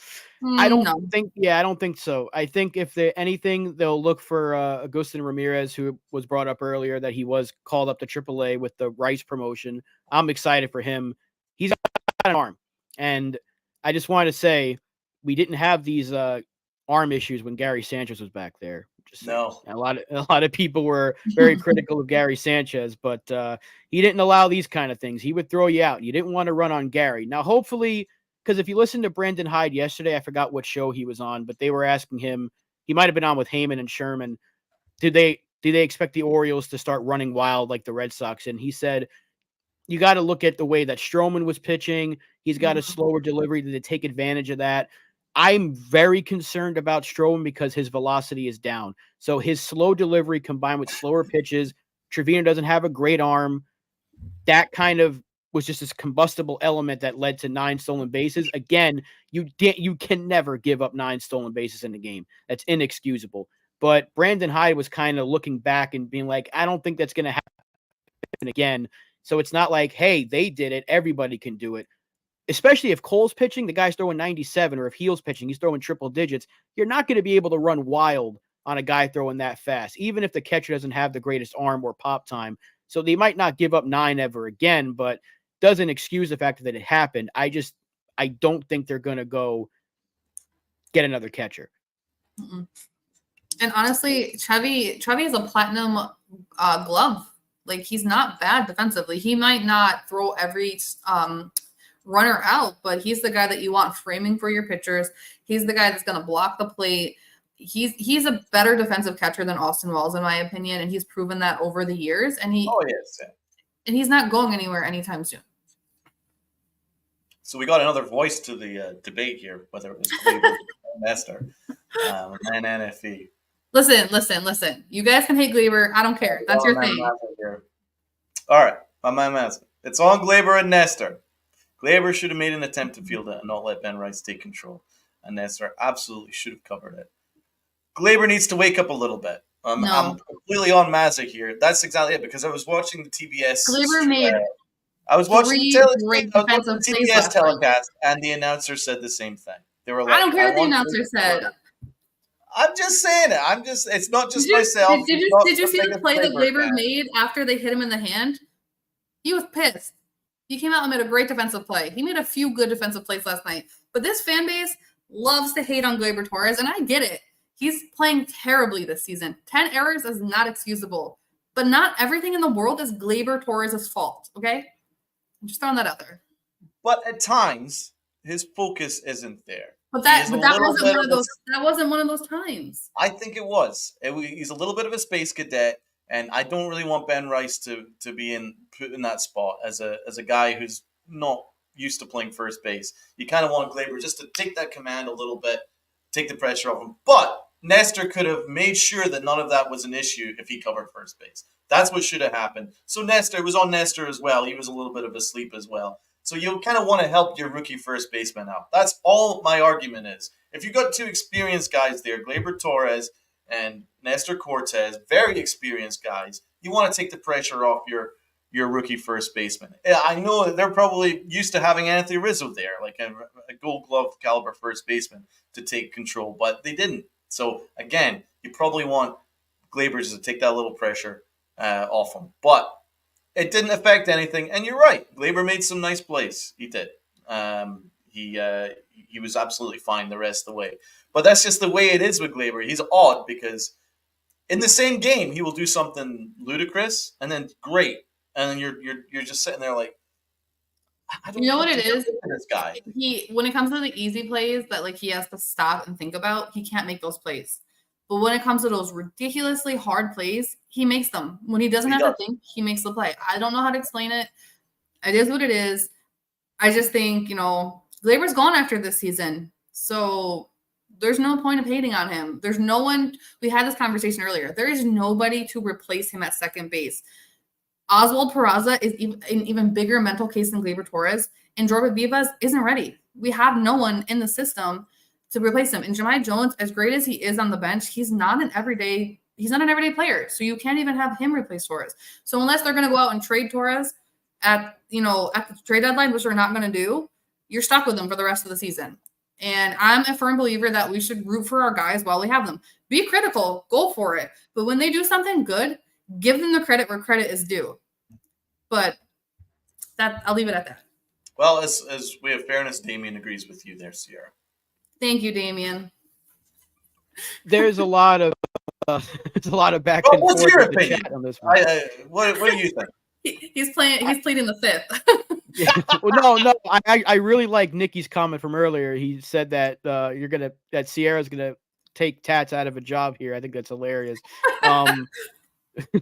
don't think so. I think if anything, they'll look for Agustin Ramirez, who was brought up earlier, that he was called up to AAA with the Rice promotion. I'm excited for him. He's got an arm. And I just wanted to say, we didn't have these arm issues when Gary Sanchez was back there. No. A lot of people were very critical of Gary Sanchez, but he didn't allow these kind of things. He would throw you out. You didn't want to run on Gary. Now, hopefully, because if you listened to Brandon Hyde yesterday, I forgot what show he was on, but they were asking him, he might have been on with Heyman and Sherman, do they expect the Orioles to start running wild like the Red Sox? And he said, you got to look at the way that Stroman was pitching. He's got a slower delivery to take advantage of that. I'm very concerned about Stroman because his velocity is down. So his slow delivery combined with slower pitches, Trevino doesn't have a great arm. That kind of was just this combustible element that led to 9 stolen bases. Again, you can never give up 9 stolen bases in the game. That's inexcusable. But Brandon Hyde was kind of looking back and being like, I don't think that's going to happen again. So it's not like, hey, they did it. Everybody can do it. Especially if Cole's pitching, the guy's throwing 97, or if Heel's pitching, he's throwing triple digits. You're not going to be able to run wild on a guy throwing that fast, even if the catcher doesn't have the greatest arm or pop time. So they might not give up 9 ever again, but doesn't excuse the fact that it happened. I don't think they're going to go get another catcher. Mm-mm. And honestly, Chevy is a platinum glove. Like, he's not bad defensively. He might not throw every runner out, but he's the guy that you want framing for your pitchers. He's the guy that's going to block the plate. he's a better defensive catcher than Austin Wells, in my opinion, and he's proven that over the years. And he's not going anywhere anytime soon. So we got another voice to the debate here, whether it was Gleyber or Nestor, and NFE. Listen. You guys can hate Gleyber. I don't care. That's your thing. All right, my man. It's on Gleyber and Nestor. Gleyber should have made an attempt to field it and not let Ben Rice take control. And Nestor absolutely should have covered it. Gleyber needs to wake up a little bit. I'm completely on Mazza here. That's exactly it, because I was watching the TBS. Gleyber made I was watching the TBS telecast, and the announcer said the same thing. They were like, I don't care what the announcer said. I'm just saying it. It's not just myself. Did you see the play that Gleyber made after they hit him in the hand? He was pissed. He came out and made a great defensive play. He made a few good defensive plays last night. But this fan base loves to hate on Gleyber Torres, and I get it. He's playing terribly this season. 10 errors is not excusable. But not everything in the world is Gleyber Torres' fault, okay? I'm just throwing that out there. But at times, his focus isn't there. But that wasn't one of those times. I think it was. He's a little bit of a space cadet, and I don't really want Ben Rice to be put in that spot as a guy who's not used to playing first base. You kind of want Gleyber just to take that command a little bit, take the pressure off him. But Nestor could have made sure that none of that was an issue if he covered first base. That's what should have happened. So it was on Nestor as well. He was a little bit of asleep as well. So you kind of want to help your rookie first baseman out. That's all my argument is. If you've got two experienced guys there, Gleyber Torres and Nestor Cortes, very experienced guys, you want to take the pressure off your rookie first baseman. I know that they're probably used to having Anthony Rizzo there, like a Gold Glove caliber first baseman, to take control, but they didn't. So again, you probably want Gleyber to take that little pressure off him. But it didn't affect anything, and you're right. Gleyber made some nice plays. He did. He was absolutely fine the rest of the way. But that's just the way it is with Gleyber. He's odd because in the same game he will do something ludicrous and then great, and then you're just sitting there like, I don't know what it is. This guy. When it comes to the easy plays that he has to stop and think about, he can't make those plays. But when it comes to those ridiculously hard plays, he makes them. When he doesn't have to think, he makes the play. I don't know how to explain it. It is what it is. I just think, Gleyber's gone after this season. So there's no point of hating on him. There's no one. We had this conversation earlier. There is nobody to replace him at second base. Oswald Peraza is an even bigger mental case than Gleyber Torres. And Jorge Vivas isn't ready. We have no one in the system to replace him. And Jahmai Jones, as great as he is on the bench, he's not an everyday player. So you can't even have him replace Torres. So unless they're going to go out and trade Torres at the trade deadline, which they're not going to do, you're stuck with him for the rest of the season. And I'm a firm believer that we should root for our guys while we have them. Be critical, go for it. But when they do something good, give them the credit where credit is due. But I'll leave it at that. Well, as we have fairness, Damien agrees with you there, Sierra. Thank you, Damien. There's a lot of back and what's forth your in the opinion chat on this one. What do you think? He's pleading the fifth. Yeah. Well, no. I really like Nikki's comment from earlier. He said that that Sierra's gonna take Tats out of a job here. I think that's hilarious.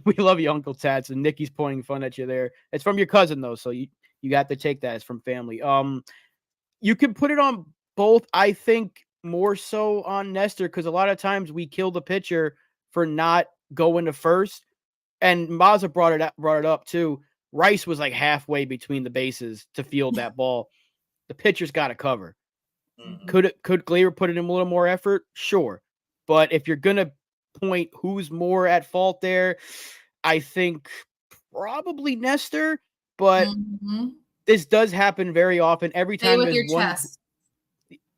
We love you, Uncle Tats, and Nikki's pointing fun at you there. It's from your cousin though, so you got to take that. It's from family. You can put it on both. I think more so on Nestor because a lot of times we kill the pitcher for not going to first. And Mazza brought it up too. Rice was like halfway between the bases to field that ball. The pitcher's got to cover. Mm-hmm. Could Gleyber put in a little more effort? Sure. But if you're going to point who's more at fault there, I think probably Nestor. But this does happen very often. Every time there's one chest.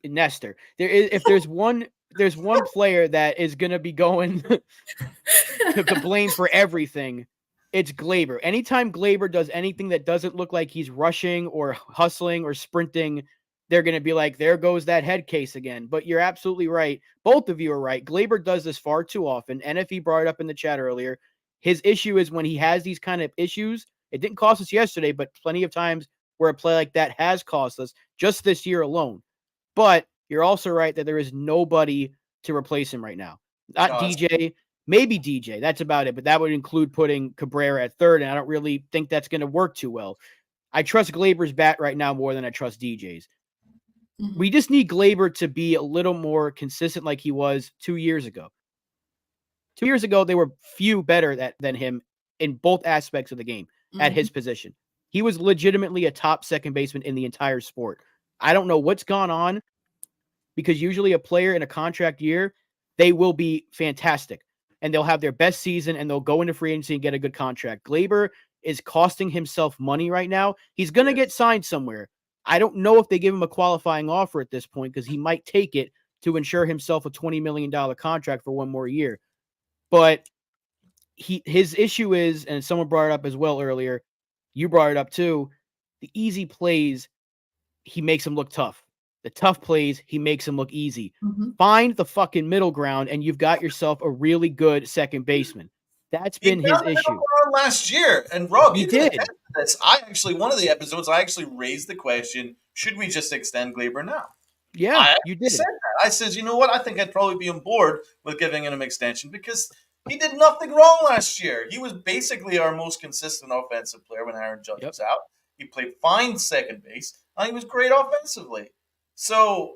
Nestor. There's one player that is going to be going to blame for everything. It's Gleyber. Anytime Gleyber does anything that doesn't look like he's rushing or hustling or sprinting, they're going to be like, there goes that head case again. But you're absolutely right. Both of you are right. Gleyber does this far too often. NFE brought it up in the chat earlier. His issue is when he has these kind of issues, it didn't cost us yesterday, but plenty of times where a play like that has cost us just this year alone. But you're also right that there is nobody to replace him right now. Not No, DJ, maybe DJ. That's about it. But that would include putting Cabrera at third, and I don't really think that's going to work too well. I trust Glaber's bat right now more than I trust DJ's. Mhm. We just need Gleyber to be a little more consistent like he was 2 years ago. 2 years ago, they were few better than him in both aspects of the game at his position. He was legitimately a top second baseman in the entire sport. I don't know what's gone on, because usually a player in a contract year, they will be fantastic and they'll have their best season and they'll go into free agency and get a good contract. Gleyber is costing himself money right now. He's going to get signed somewhere. I don't know if they give him a qualifying offer at this point because he might take it to ensure himself a $20 million contract for one more year. But his issue is, and someone brought it up as well earlier, you brought it up too, the easy plays, he makes him look tough. The tough plays, he makes him look easy. Find the fucking middle ground, and you've got yourself a really good second baseman. That's been his issue. Last year, and Rob, you did this. One of the episodes, I actually raised the question: should we just extend Gleyber now? Yeah, you did. Said that. I said, you know what? I think I'd probably be on board with giving him an extension because he did nothing wrong last year. He was basically our most consistent offensive player when Aaron Judge was out. He played fine second base, and he was great offensively. So,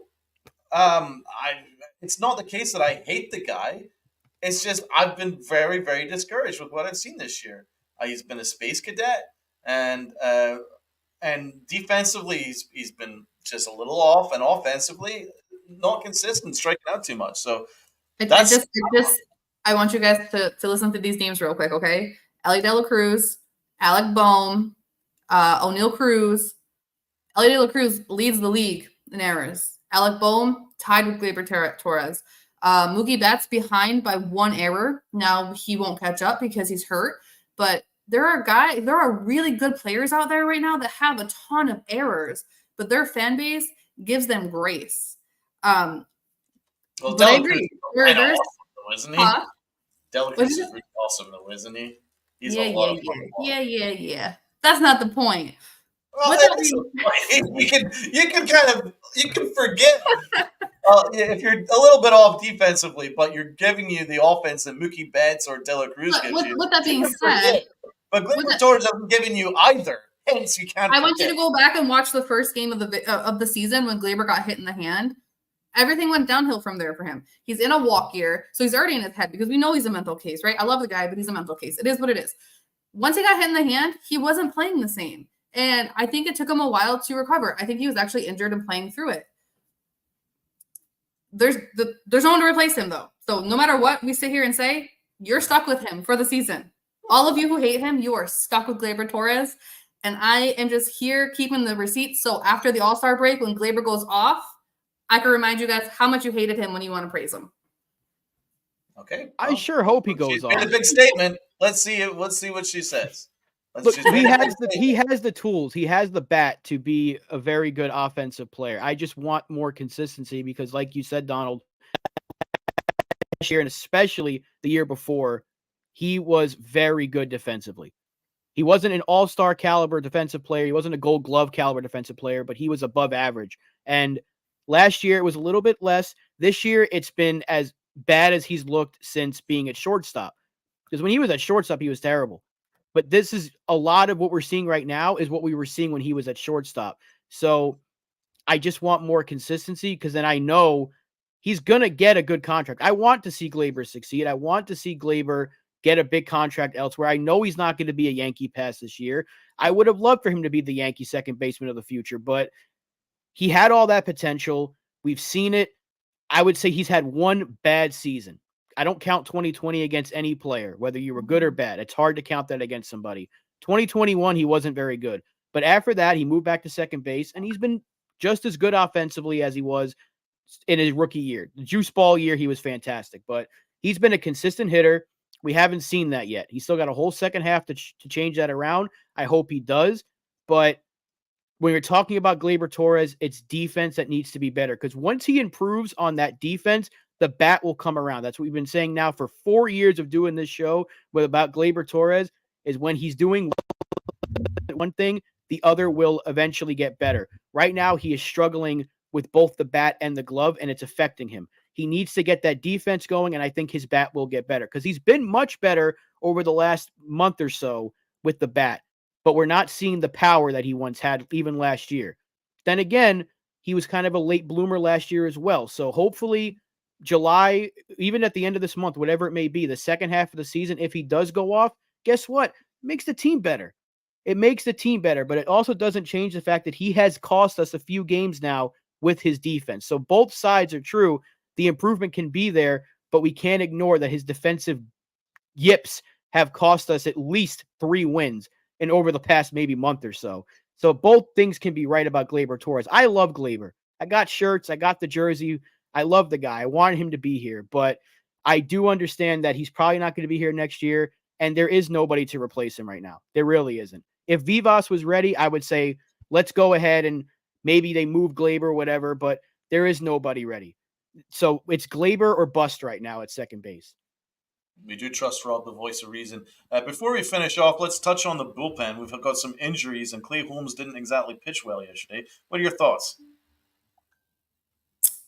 it's not the case that I hate the guy. It's just I've been very, very discouraged with what I've seen this year. He's been a space cadet, and defensively he's been just a little off, and offensively not consistent, striking out too much. So I want you guys to listen to these names real quick, okay? Ellie De La Cruz, Alec Bohm, O'Neal Cruz. Ellie De La Cruz leads the league in errors. Alec Bohm tied with Gleyber Torres. Mookie Betts behind by 1 error. Now he won't catch up because he's hurt, but there are really good players out there right now that have a ton of errors, but their fan base gives them grace. Well, but I agree. There's awesome, though, isn't he? Dela Cruz is really awesome, though, isn't he? He's a lot of fun. Yeah. That's not the point. Well, you can forget if you're a little bit off defensively, but you're giving you the offense that Mookie Betts or De La Cruz gives you. With that being said, but Gleyber Torres hasn't given you either. Hence, you can't. I want you to go back and watch the first game of the season when Gleyber got hit in the hand. Everything went downhill from there for him. He's in a walk year, so he's already in his head because we know he's a mental case, right? I love the guy, but he's a mental case. It is what it is. Once he got hit in the hand, he wasn't playing the same. And I think it took him a while to recover. I think he was actually injured and playing through it. There's no one to replace him, though. So no matter what we sit here and say, you're stuck with him for the season. All of you who hate him, you are stuck with Gleyber Torres. And I am just here keeping the receipts. So after the All-Star break, when Gleyber goes off, I can remind you guys how much you hated him when you want to praise him. Okay. I sure hope he goes off. Made a big statement. Let's see what she says. Look, he has the tools. He has the bat to be a very good offensive player. I just want more consistency because, like you said, Donald, last year and especially the year before, he was very good defensively. He wasn't an all-star caliber defensive player. He wasn't a Gold Glove caliber defensive player, but he was above average. And last year it was a little bit less. This year it's been as bad as he's looked since being at shortstop. Because when he was at shortstop, he was terrible. But this is a lot of what we're seeing right now is what we were seeing when he was at shortstop. So I just want more consistency because then I know he's going to get a good contract. I want to see Gleyber succeed. I want to see Gleyber get a big contract elsewhere. I know he's not going to be a Yankee pass this year. I would have loved for him to be the Yankee second baseman of the future, but he had all that potential. We've seen it. I would say he's had one bad season. I don't count 2020 against any player, whether you were good or bad. It's hard to count that against somebody. 2021, he wasn't very good. But after that, he moved back to second base, and he's been just as good offensively as he was in his rookie year. The juice ball year, he was fantastic. But he's been a consistent hitter. We haven't seen that yet. He's still got a whole second half to change that around. I hope he does. But when you're talking about Gleyber Torres, it's defense that needs to be better. Because once he improves on that defense, the bat will come around. That's what we've been saying now for 4 years of doing this show about Gleyber Torres, is when he's doing one thing, the other will eventually get better. Right now, he is struggling with both the bat and the glove, and it's affecting him. He needs to get that defense going, and I think his bat will get better because he's been much better over the last month or so with the bat, but we're not seeing the power that he once had even last year. Then again, he was kind of a late bloomer last year as well. So hopefully July, even at the end of this month, whatever it may be, the second half of the season, if he does go off, guess what? It makes the team better. It makes the team better, but it also doesn't change the fact that he has cost us a few games now with his defense. So both sides are true. The improvement can be there, but we can't ignore that his defensive yips have cost us at least 3 wins in over the past maybe month or so. So both things can be right about Gleyber Torres. I love Gleyber. I got shirts. I got the jersey. I love the guy. I wanted him to be here, but I do understand that he's probably not going to be here next year, and there is nobody to replace him right now. There really isn't. If Vivas was ready, I would say let's go ahead and maybe they move Gleyber or whatever, but there is nobody ready. So it's Gleyber or bust right now at second base. We do trust Rob, the voice of reason. Before we finish off, let's touch on the bullpen. We've got some injuries, and Clay Holmes didn't exactly pitch well yesterday. What are your thoughts?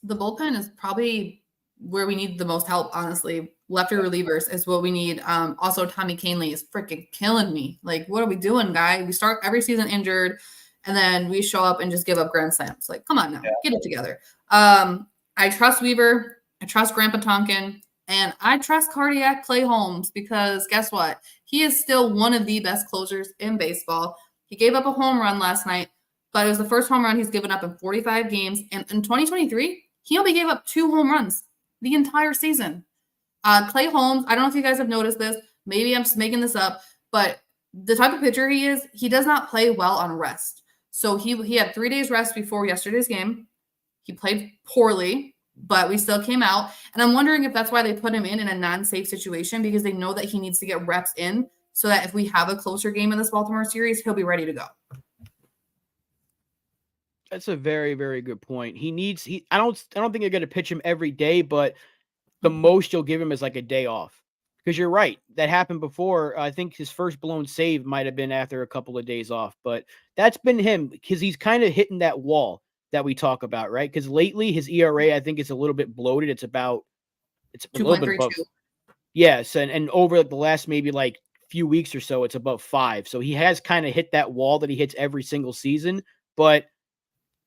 The bullpen is probably where we need the most help, honestly. Lefty relievers is what we need. Also, Tommy Kahnle is freaking killing me. Like, what are we doing, guy? We start every season injured, and then we show up and just give up grand slams. Like, come on now, get it together. I trust Weaver. I trust Grandpa Tonkin. And I trust cardiac Clay Holmes because guess what? He is still one of the best closers in baseball. He gave up a home run last night, but it was the first home run he's given up in 45 games. And in 2023, he only gave up 2 home runs the entire season. Clay Holmes, I don't know if you guys have noticed this. Maybe I'm just making this up, but the type of pitcher he is, he does not play well on rest. So he had 3 days rest before yesterday's game. He played poorly, but we still came out. And I'm wondering if that's why they put him in a non-safe situation because they know that he needs to get reps in so that if we have a closer game in this Baltimore series, he'll be ready to go. That's a very, very good point. I don't think you're going to pitch him every day, but the most you'll give him is like a day off. Because you're right. That happened before. I think his first blown save might have been after a couple of days off, but that's been him because he's kind of hitting that wall that we talk about, right? Because lately his ERA, I think, is a little bit bloated. It's a little bit above. Yes, and over the last maybe like few weeks or so, it's above 5. So he has kind of hit that wall that he hits every single season. But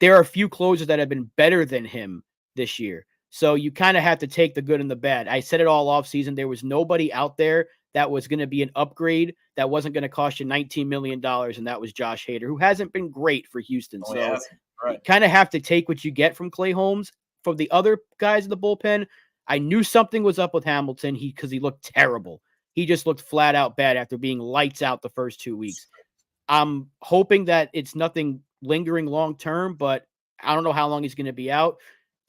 there are a few closers that have been better than him this year. So you kind of have to take the good and the bad. I said it all off season. There was nobody out there that was going to be an upgrade that wasn't going to cost you $19 million, and that was Josh Hader, who hasn't been great for Houston. So you kind of have to take what you get from Clay Holmes. From the other guys in the bullpen, I knew something was up with Hamilton because he looked terrible. He just looked flat out bad after being lights out the first 2 weeks. I'm hoping that it's nothing lingering long term, but I don't know how long he's going to be out.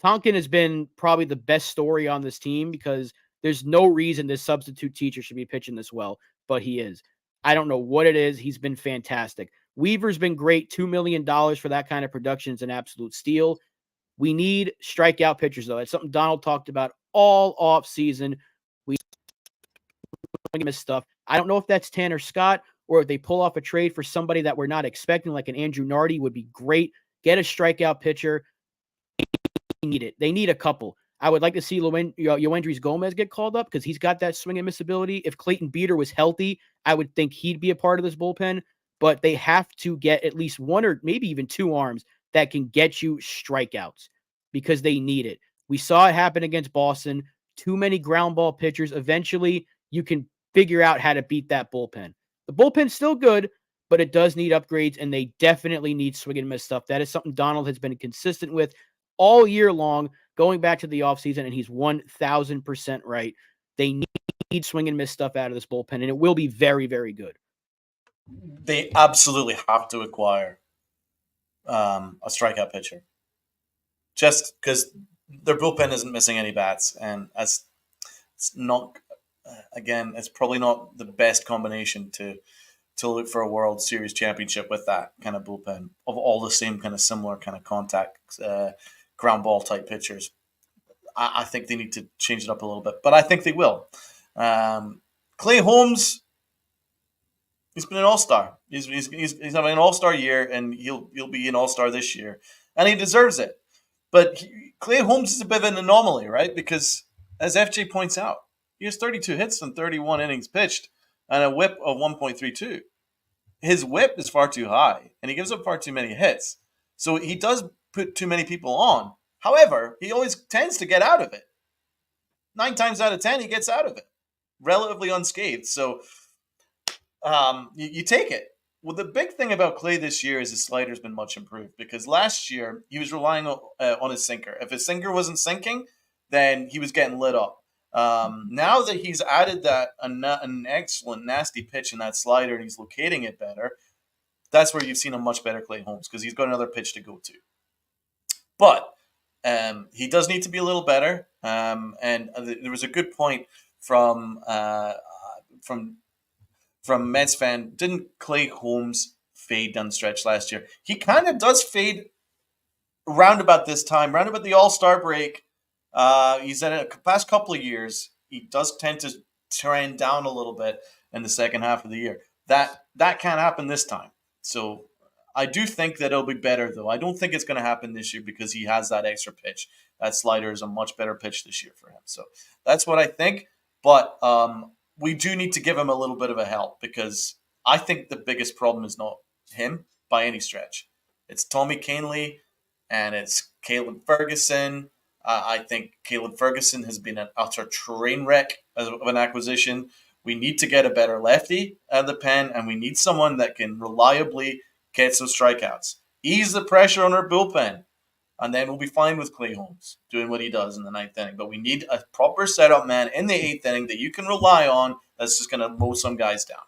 Tonkin has been probably the best story on this team because there's no reason this substitute teacher should be pitching this well, but he is. I don't know what it is. He's been fantastic. Weaver's been great. $2 million for that kind of production is an absolute steal. We need strikeout pitchers, though. It's something Donald talked about all off season. We miss stuff. I don't know if that's Tanner Scott or if they pull off a trade for somebody that we're not expecting, like an Andrew Nardi would be great. Get a strikeout pitcher. Need it. They need a couple. I would like to see Yoendrys Gomez get called up because he's got that swing and miss ability. If Clayton Beater was healthy, I would think he'd be a part of this bullpen, but they have to get at least 1 or maybe even 2 arms that can get you strikeouts because they need it. We saw it happen against Boston. Too many ground ball pitchers. Eventually, you can figure out how to beat that bullpen. The bullpen's still good, but it does need upgrades, and they definitely need swing and miss stuff. That is something Donald has been consistent with all year long, going back to the offseason, and he's 1,000% right. They need swing and miss stuff out of this bullpen, and it will be very, very good. They absolutely have to acquire a strikeout pitcher. Just because their bullpen isn't missing any bats, and it's not, again, it's probably not the best combination to look for a World Series championship with that kind of bullpen of all the same kind of similar kind of contact ground ball type pitchers. I think they need to change it up a little bit, but I think they will. Clay Holmes, he's been an all-star. He's having an all-star year, and he'll be an all-star this year, and he deserves it. But Clay Holmes is a bit of an anomaly, right? Because as FJ points out, he has 32 hits and 31 innings pitched and a whip of 1.32. His whip is far too high, and he gives up far too many hits. So he does put too many people on. However, he always tends to get out of it. 9 times out of 10, he gets out of it relatively unscathed. So you take it. Well, the big thing about Clay this year is his slider's been much improved because last year he was relying on his sinker. If his sinker wasn't sinking, then he was getting lit up. Now that he's added an excellent nasty pitch in that slider and he's locating it better, that's where you've seen a much better Clay Holmes because he's got another pitch to go to. But he does need to be a little better. And there was a good point from Mets fan. Didn't Clay Holmes fade down the stretch last year? He kind of does fade round about this time, round about the All-Star break. He's in the past couple of years. He does tend to trend down a little bit in the second half of the year. That can't happen this time. So I do think that it'll be better, though. I don't think it's going to happen this year because he has that extra pitch. That slider is a much better pitch this year for him. So that's what I think. But we do need to give him a little bit of a help because I think the biggest problem is not him by any stretch. It's Tommy Kahnle and it's Caleb Ferguson. I think Caleb Ferguson has been an utter train wreck of an acquisition. We need to get a better lefty out of the pen, and we need someone that can reliably get some strikeouts. Ease the pressure on our bullpen, and then we'll be fine with Clay Holmes doing what he does in the ninth inning. But we need a proper setup man in the eighth inning that you can rely on that's just going to mow some guys down.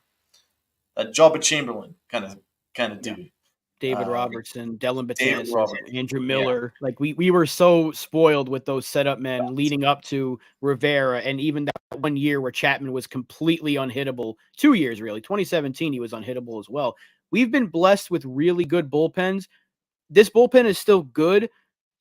A Jabba Chamberlain kind of dude. David Robertson, Dellin David Betances, Robertson. Andrew Miller. Yeah. Like we were so spoiled with those setup men leading up to Rivera, and even that 1 year where Chapman was completely unhittable. 2 years really. 2017 he was unhittable as well. We've been blessed with really good bullpens. This bullpen is still good.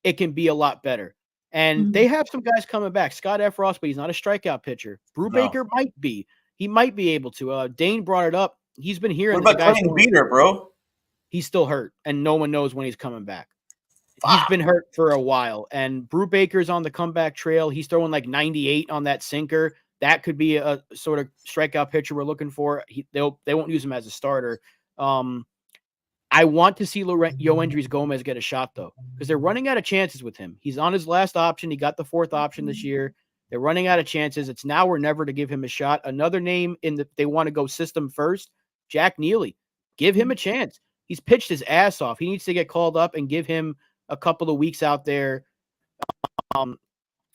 It can be a lot better. And they have some guys coming back. Scott Efros, but he's not a strikeout pitcher. Brubaker might be. He might be able to. Dane brought it up. He's been hearing. What about Clayton Beater, bro? He's still hurt, and no one knows when he's coming back. He's been hurt for a while, and Brubaker's on the comeback trail. He's throwing like 98 on that sinker. That could be a sort of strikeout pitcher we're looking for. They won't use him as a starter. I want to see Yoendrys Gomez get a shot, though, because they're running out of chances with him. He's on his last option. He got the fourth option this year. They're running out of chances. It's now or never to give him a shot. Another name they want to go system first, Jack Neely. Give him a chance. He's pitched his ass off. He needs to get called up and give him a couple of weeks out there. And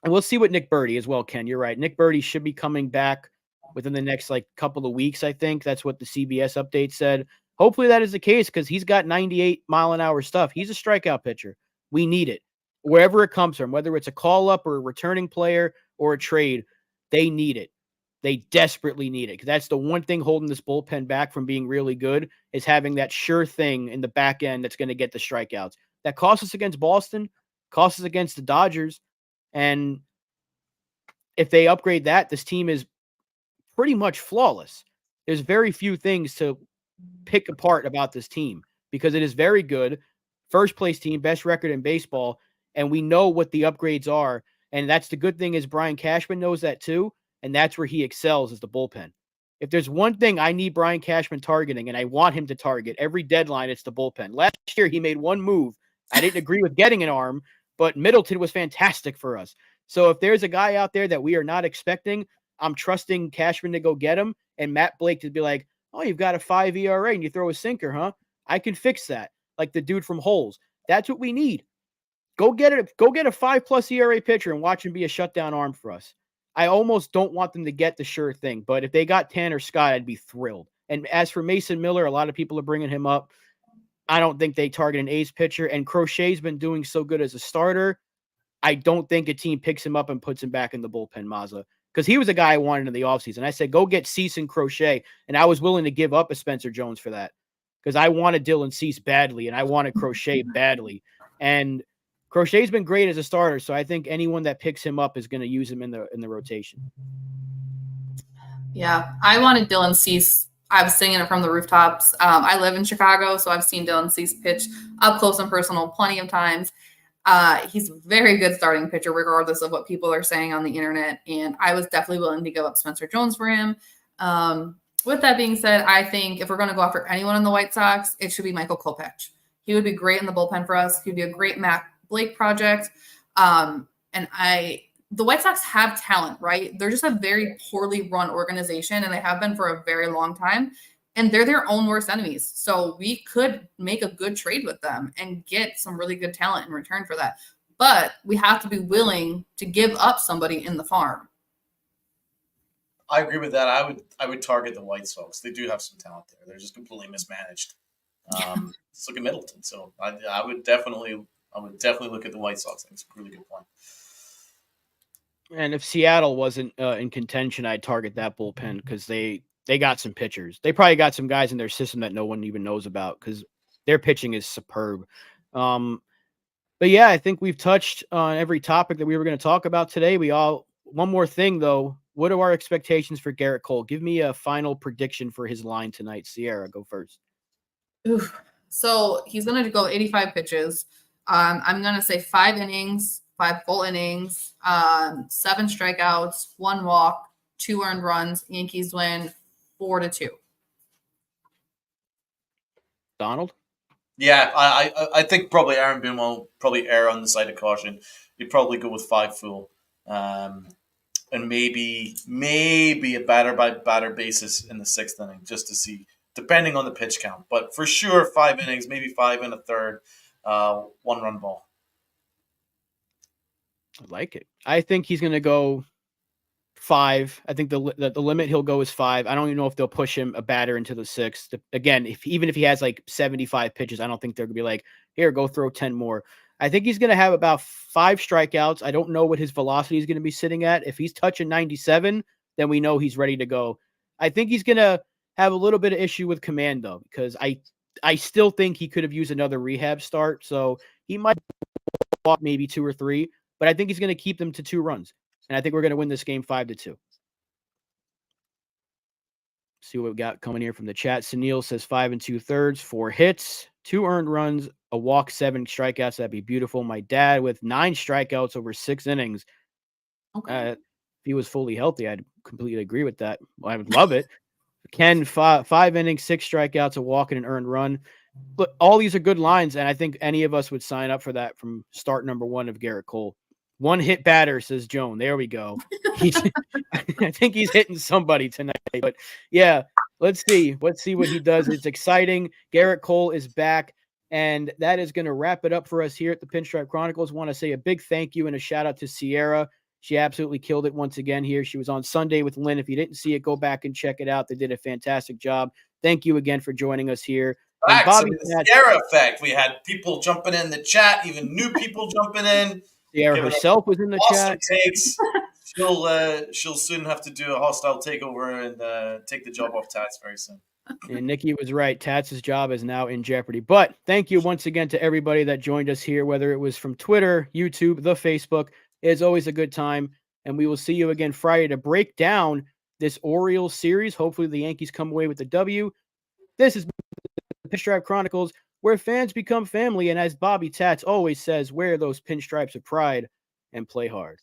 we'll see what Nick Birdy as well, Ken. You're right. Nick Birdy should be coming back within the next couple of weeks, I think. That's what the CBS update said. Hopefully that is the case because he's got 98-mile-an-hour stuff. He's a strikeout pitcher. We need it. Wherever it comes from, whether it's a call-up or a returning player or a trade, they need it. They desperately need it because that's the one thing holding this bullpen back from being really good is having that sure thing in the back end that's going to get the strikeouts. That cost us against Boston, cost us against the Dodgers, and if they upgrade that, this team is pretty much flawless. There's very few things to pick apart about this team because it is very good. First place team, best record in baseball, and we know what the upgrades are. And that's the good thing is Brian Cashman knows that too. And that's where he excels is the bullpen. If there's one thing I need Brian Cashman targeting, and I want him to target every deadline, it's the bullpen. Last year, he made one move. I didn't agree with getting an arm, but Middleton was fantastic for us. So if there's a guy out there that we are not expecting, I'm trusting Cashman to go get him and Matt Blake to be like, oh, you've got a 5 ERA and you throw a sinker, huh? I can fix that. Like the dude from Holes. That's what we need. Go get it. Go get a 5+ ERA pitcher and watch him be a shutdown arm for us. I almost don't want them to get the sure thing, but if they got Tanner Scott, I'd be thrilled. And as for Mason Miller, a lot of people are bringing him up. I don't think they target an ace pitcher, and Crochet's been doing so good as a starter. I don't think a team picks him up and puts him back in the bullpen, Mazza, because he was a guy I wanted in the offseason. I said, go get Cease and Crochet, and I was willing to give up a Spencer Jones for that because I wanted Dylan Cease badly, and I wanted Crochet badly. And Crochet's been great as a starter, so I think anyone that picks him up is going to use him in the rotation. Yeah, I wanted Dylan Cease. I was singing it from the rooftops. I live in Chicago, so I've seen Dylan Cease pitch up close and personal plenty of times. He's a very good starting pitcher, regardless of what people are saying on the internet. And I was definitely willing to give up Spencer Jones for him. With that being said, I think if we're going to go after anyone in the White Sox, it should be Michael Kopech. He would be great in the bullpen for us. He'd be a great Matt Blake project. The White Sox have talent, right? They're just a very poorly run organization, and they have been for a very long time. And they're their own worst enemies. So we could make a good trade with them and get some really good talent in return for that. But we have to be willing to give up somebody in the farm. I agree with that. I would target the White Sox. They do have some talent there. They're just completely mismanaged. Let's look at Middleton. So I would definitely look at the White Sox. I think it's a really good point. And if Seattle wasn't in contention, I'd target that bullpen because they got some pitchers. They probably got some guys in their system that no one even knows about because their pitching is superb. But yeah, I think we've touched on every topic that we were going to talk about today. One more thing though. What are our expectations for Garrett Cole? Give me a final prediction for his line tonight. Sierra, go first. Oof. So he's going to go 85 pitches. I'm going to say 5 innings, 5 full innings, 7 strikeouts, 1 walk, 2 earned runs. Yankees win 4-2. Donald? Yeah, I think probably Aaron Boone will probably err on the side of caution. He'd probably go with 5 full. And maybe a batter by batter basis in the 6th inning just to see, depending on the pitch count. But for sure, 5 innings, maybe 5 and a third, 1-run ball. I like it. I think he's going to go 5. I think the limit he'll go is 5. I don't even know if they'll push him a batter into the 6th. Again, even if he has like 75 pitches, I don't think they're going to be like, here, go throw 10 more. I think he's going to have about 5 strikeouts. I don't know what his velocity is going to be sitting at. If he's touching 97, then we know he's ready to go. I think he's going to have a little bit of issue with command, though, because I still think he could have used another rehab start. So he might walk maybe 2 or 3, but I think he's going to keep them to 2 runs. And I think we're going to win this game 5-2. See what we got coming here from the chat. Sunil says 5 2/3, 4 hits, 2 earned runs, a walk, 7 strikeouts. That'd be beautiful. My dad with 9 strikeouts over 6 innings. Okay. If he was fully healthy, I'd completely agree with that. I would love it. Ken, 5 innings, 6 strikeouts, a walk, and an earned run. But all these are good lines, and I think any of us would sign up for that from start number 1 of Garrett Cole. 1 hit batter, says Joan. There we go. I think he's hitting somebody tonight. But yeah, let's see. Let's see what he does. It's exciting. Garrett Cole is back. And that is going to wrap it up for us here at the Pinstripe Chronicles. Want to say a big thank you and a shout out to Sierra. She absolutely killed it once again here. She was on Sunday with Lynn. If you didn't see it, go back and check it out. They did a fantastic job. Thank you again for joining us here. And Bobby, the Sierra effect. We had people jumping in the chat, even new people jumping in. Sierra herself was in the chat. Takes. She'll soon have to do a hostile takeover and take the job off Tats very soon. And Nikki was right. Tats' job is now in jeopardy. But thank you once again to everybody that joined us here, whether it was from Twitter, YouTube, the Facebook. It's always a good time. And we will see you again Friday to break down this Orioles series. Hopefully the Yankees come away with the W. This is the Pinstripe Chronicles, where fans become family. And as Bobby Tats always says, wear those pinstripes of pride and play hard.